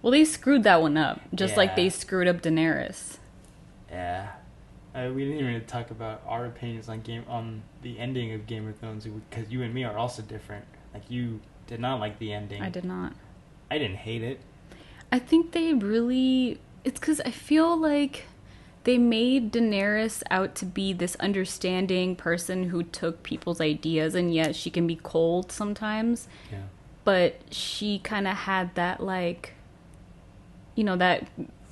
Well, they screwed that one up, just like Yeah. they screwed up Daenerys. Yeah. We didn't even talk about our opinions on the ending of Game of Thrones, because you and me are also different. Like you did not like the ending. I did not. I didn't hate it. I think they really... It's because I feel like they made Daenerys out to be this understanding person who took people's ideas, and yet she can be cold sometimes. Yeah. But she kind of had that, like, you know, that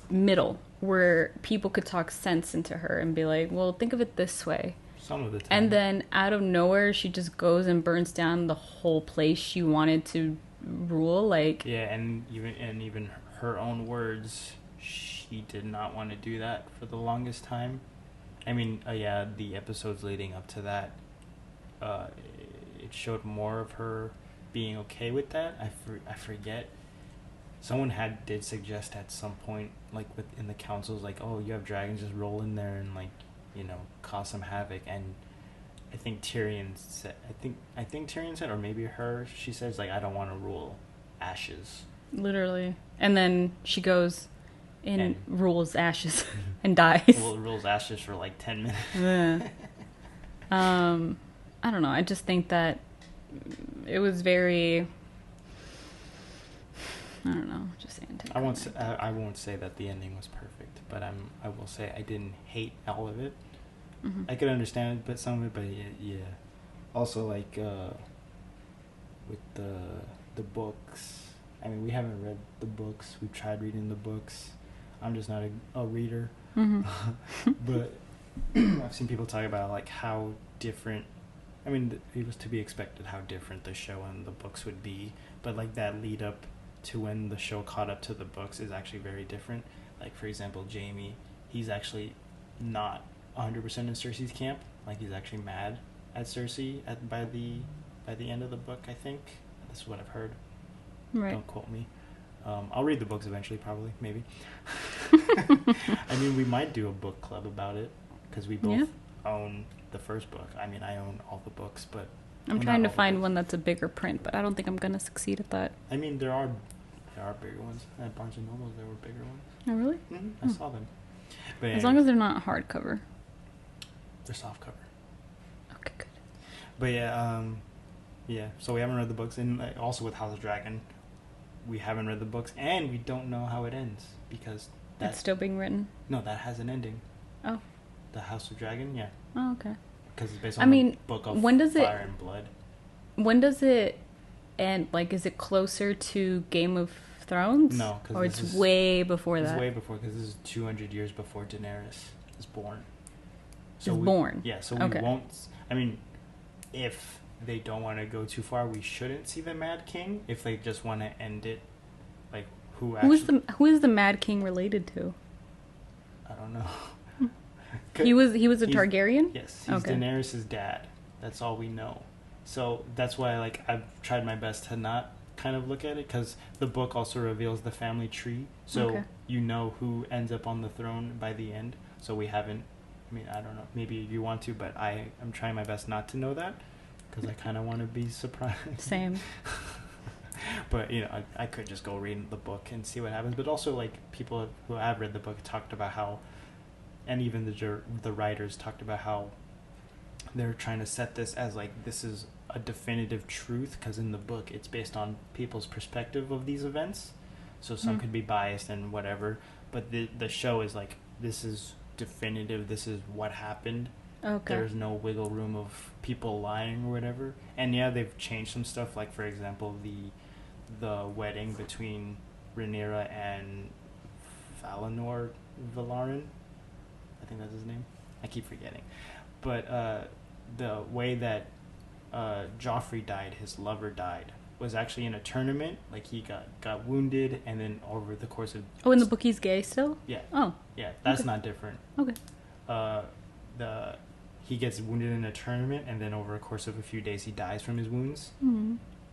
middle where people could talk sense into her and be like, well, think of it this way. Some of the time. And then out of nowhere, she just goes and burns down the whole place she wanted to rule. Like, yeah, and even her own words, she did not want to do that for the longest time. I mean, yeah, the episodes leading up to that, it showed more of her being okay with that. I forget. Someone did suggest at some point, like in the councils, like, oh, you have dragons, just roll in there and like, you know, cause some havoc. And I think Tyrion said, I think Tyrion said, or maybe her, she says like, I don't want to rule ashes. literally. And then she goes and rules ashes and dies. Well, it rules ashes for like 10 minutes. Yeah. I don't know. I just think that it was very... I don't know. Just I won't say that the ending was perfect, but I will say I didn't hate all of it. Mm-hmm. I could understand some of it, but yeah. Also, like with the books. I mean, we haven't read the books. We've tried reading the books. I'm just not a reader. Mm-hmm. But I've seen people talk about like how different. I mean, it was to be expected how different the show and the books would be, but like that lead up to when the show caught up to the books is actually very different. Like, for example, Jaime, he's actually not 100% in Cersei's camp. Like, he's actually mad at Cersei by the end of the book, I think. This is what I've heard. Right. Don't quote me. I'll read the books eventually, probably, maybe. I mean, we might do a book club about it, because we both own the first book. I mean, I own all the books, but... I'm trying to find one that's a bigger print, but I don't think I'm going to succeed at that. I mean, there are bigger ones. At Barnes & Noble, there were bigger ones. Oh, really? Mm-hmm. I saw them. But As long as they're not hardcover. they're soft cover. Okay, good. But yeah, so we haven't read the books. And also with House of Dragon, we haven't read the books, and we don't know how it ends, because It's still being written? No, that has an ending. Oh. The House of Dragon, yeah. Oh, okay. Because it's based on the book of Fire and Blood. When does it end? Like, is it closer to Game of Thrones? No, because or it's way before that. It's way before, because this is 200 years before Daenerys is born. Born. Yeah, so we won't. I mean, if they don't want to go too far, we shouldn't see the Mad King. If they just want to end it, like who is the Mad King related to? I don't know. He was a Targaryen? Yes, he's Daenerys' dad. That's all we know. So that's why, like, I've tried my best to not kind of look at it, because the book also reveals the family tree, so you know who ends up on the throne by the end. So we haven't. I mean, I don't know. Maybe you want to, but I'm trying my best not to know that, because I kind of want to be surprised. Same. But you know, I could just go read the book and see what happens. But also, like, people who have read the book talked about how. And even the writers talked about how they're trying to set this as, like, this is a definitive truth, because in the book it's based on people's perspective of these events. So some could be biased and whatever. But the show is like, this is definitive, this is what happened. Okay. There's no wiggle room of people lying or whatever. And yeah, they've changed some stuff. Like, for example, the wedding between Rhaenyra and Valarin. I think that's his name. I keep forgetting. But the way that Joffrey died, his lover died, was actually in a tournament. Like, he got wounded, and then over the course of... Oh, in the book he's gay still? Yeah. Oh. Yeah, that's not different. Okay. he gets wounded in a tournament, and then over a course of a few days, he dies from his wounds,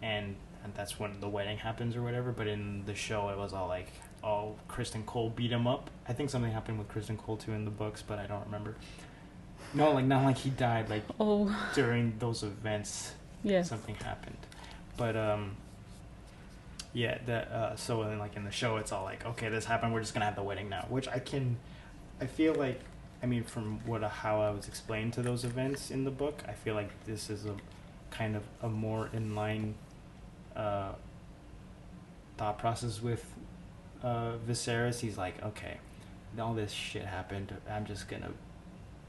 and that's when the wedding happens or whatever. But in the show, it was all like, oh, Kristen Cole beat him up. I think something happened with Kristen Cole too in the books, but I don't remember. No, like not like he died. Like during those events, something happened. But yeah, that so then like in the show, it's all like, okay, this happened. We're just gonna have the wedding now, which I feel like, I mean, from how I was explained to those events in the book, I feel like this is a kind of a more in line thought process with Viserys. He's like, okay, all this shit happened. I'm just gonna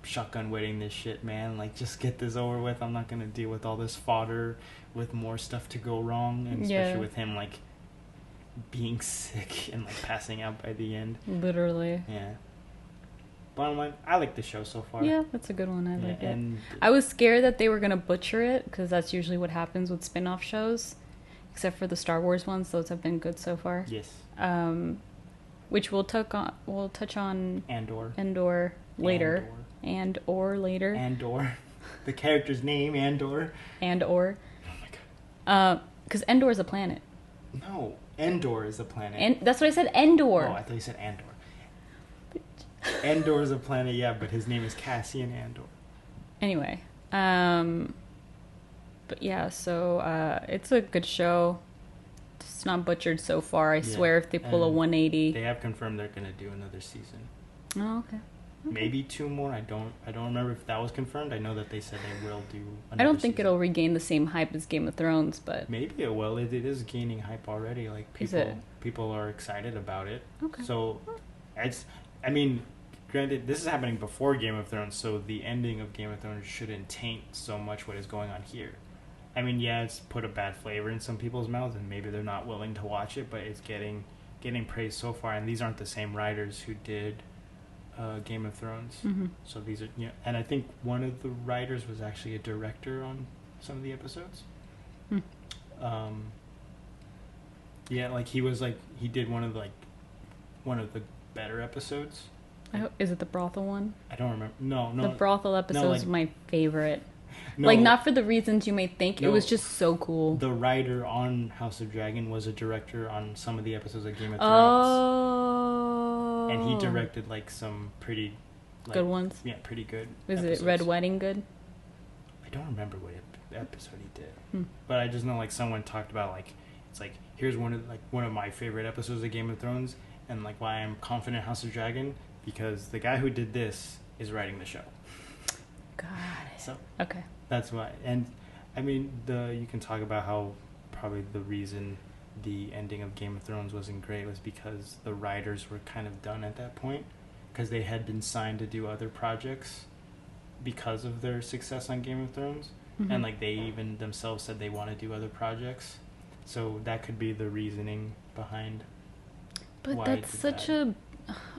shotgun wedding this shit, man. Like, just get this over with. I'm not gonna deal with all this fodder with more stuff to go wrong, and especially with him like being sick and like passing out by the end. Literally. Yeah. Bottom line, I like the show so far. Yeah, that's a good one. I like it. And I was scared that they were gonna butcher it, because that's usually what happens with spin-off shows. Except for the Star Wars ones, those have been good so far. Yes. Which we'll touch on Andor later. Andor. The character's name, Andor. Oh my god. Because Endor is a planet. No, Endor is a planet. And that's what I said, Endor. Oh, I thought you said Andor. Endor is a planet, yeah, but his name is Cassian Andor. Anyway, but yeah, so it's a good show. It's not butchered so far. I swear, if they pull a 180, they have confirmed they're gonna do another season. Oh, okay. Maybe 2 more. I don't remember if that was confirmed. I know that they said they will do another I don't think season. it'll regain the same hype as Game of Thrones, but maybe it will. It is gaining hype already. Like, people are excited about it. Okay. So I mean, granted, this is happening before Game of Thrones, so the ending of Game of Thrones shouldn't taint so much what is going on here. I mean, yeah, it's put a bad flavor in some people's mouths, and maybe they're not willing to watch it, but it's getting praise so far. And these aren't the same writers who did Game of Thrones. So these are, and I think one of the writers was actually a director on some of the episodes. Yeah, like he did one of the better episodes. Is it the brothel one? I don't remember. No. The brothel episode is my favorite. No, like, not for the reasons you may think. No, it was just so cool. The writer on House of Dragon was a director on some of the episodes of Game of Thrones. Oh. And he directed like some pretty good ones. Yeah, pretty good. Was episodes. it Red Wedding good? I don't remember what episode he did, but I just know like someone talked about like it's like here's one of my favorite episodes of Game of Thrones, and like why I'm confident in House of Dragon, because the guy who did this is writing the show. Got it. So okay, that's why. And I mean, you can talk about how probably the reason the ending of Game of Thrones wasn't great was because the writers were kind of done at that point, because they had been signed to do other projects because of their success on Game of Thrones, and like they even themselves said they want to do other projects, so that could be the reasoning behind. But that's such a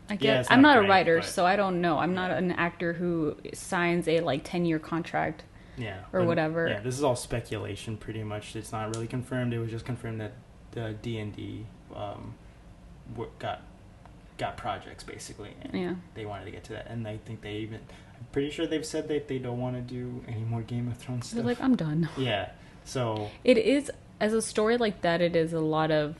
I guess yeah, I'm not great, a writer, so I don't know. I'm not an actor who signs a 10-year contract. Yeah. Or whatever. Yeah, this is all speculation pretty much. It's not really confirmed. It was just confirmed that the D&D got projects basically, and they wanted to get to that. And I think I'm pretty sure they've said that they don't want to do any more Game of Thrones stuff. They're like, I'm done. Yeah. So it is, as a story like that, it is a lot of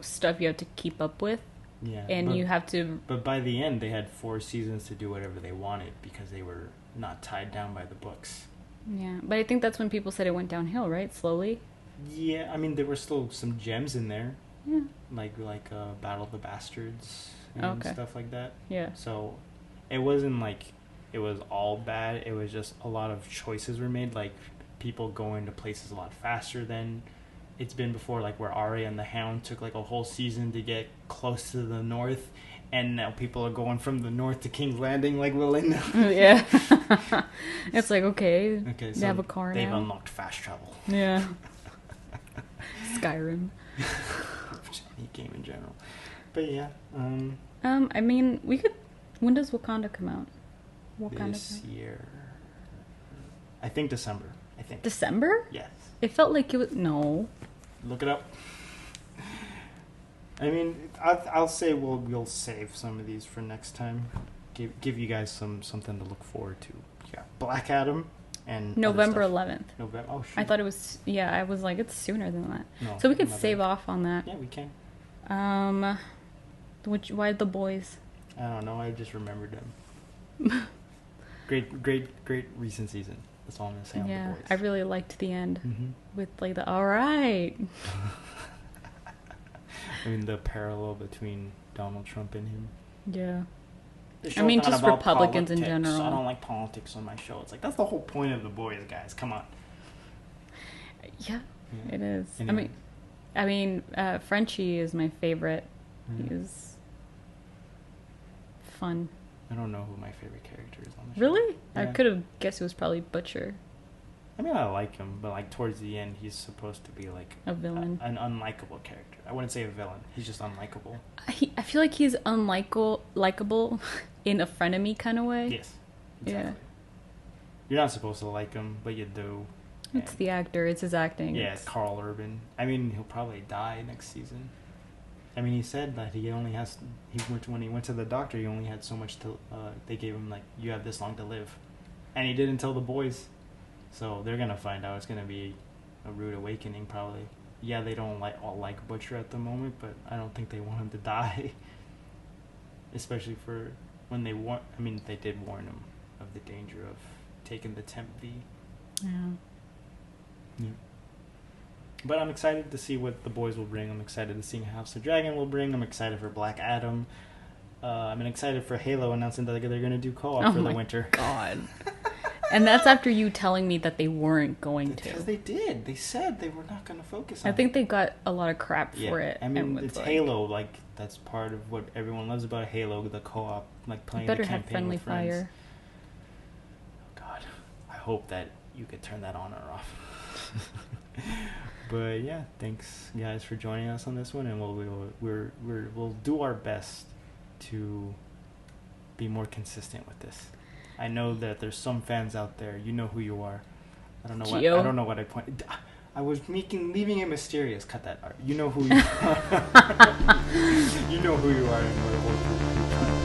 stuff you have to keep up with. Yeah, and you have to. But by the end, they had 4 seasons to do whatever they wanted because they were not tied down by the books. Yeah, but I think that's when people said it went downhill, right? Slowly. Yeah, I mean there were still some gems in there. Yeah. Like Battle of the Bastards and stuff like that. Yeah. So it wasn't like it was all bad. It was just a lot of choices were made. Like people going to places a lot faster than it's been before, like where Arya and the Hound took like a whole season to get close to the north, and now people are going from the north to King's Landing like Belinda. Yeah. It's like, okay, so they have a car they've now. unlocked fast travel. Yeah. Skyrim. Any game in general. But yeah. I mean, we could. When does Wakanda come out? This year. I think December. December? Yes. It felt like it was... No. Look it up. I mean, I'll say we'll save some of these for next time. give you guys something to look forward to. Yeah, Black Adam and November other stuff. 11th. November. Oh shoot. I thought it was. Yeah, I was like, it's sooner than that. No, So we could my save bad. off on that. Yeah, we can. Why the boys? I don't know. I just remembered them. Great recent season. That's all I'm gonna say on Yeah, the boys. I really liked the end Mm-hmm. with like the all right. I mean, the parallel between Donald Trump and him. Yeah. The I show's mean, not just about Republicans in politics. general. I don't like politics on my show. It's like, that's the whole point of the boys, guys. Come on. Yeah, Yeah. it is. Anyway. I mean, Frenchie is my favorite. Mhm. He's fun. I don't know who my favorite character is on the show. Really? I Yeah. could have guessed it was probably Butcher, I mean, I like him, but like towards the end, he's supposed to be like a villain. an unlikable character. I wouldn't say a villain. He's just unlikable. I feel like he's likable in a frenemy kind of way. Yes, exactly. Yeah. You're not supposed to like him, but you do. It's And- the actor. It's his acting. Yeah, It's- Carl Urban. I mean, he'll probably die next season. I mean, he said that he only has. When he went to the doctor, he only had so much to. They gave him like, you have this long to live, and he didn't tell the boys. So they're gonna find out. It's gonna be a rude awakening, probably. Yeah, they don't all like Butcher at the moment, but I don't think they want him to die. Especially for when they warn. I mean, they did warn him of the danger of taking the temp V. Yeah. Yeah. But I'm excited to see what the boys will bring. I'm excited to see what House of Dragon will bring. I'm excited for Black Adam. I'm excited for Halo announcing that they're going to do co-op for the my winter. God. And that's after you telling me that they weren't going to. Because they did. They said they were not going to focus on I think they got a lot of crap for it. I mean, and was it's like, Halo. Like, that's part of what everyone loves about Halo, the co-op, like playing better the have campaign friendly with friends. fire. God, I hope that you could turn that on or off. But yeah, thanks guys for joining us on this one, and we'll do our best to be more consistent with this. I know that there's some fans out there. You know who you are. I don't know what Gio. I don't know what I point. I was leaving it mysterious. Cut that out. You know who you are. You know who you are, and we're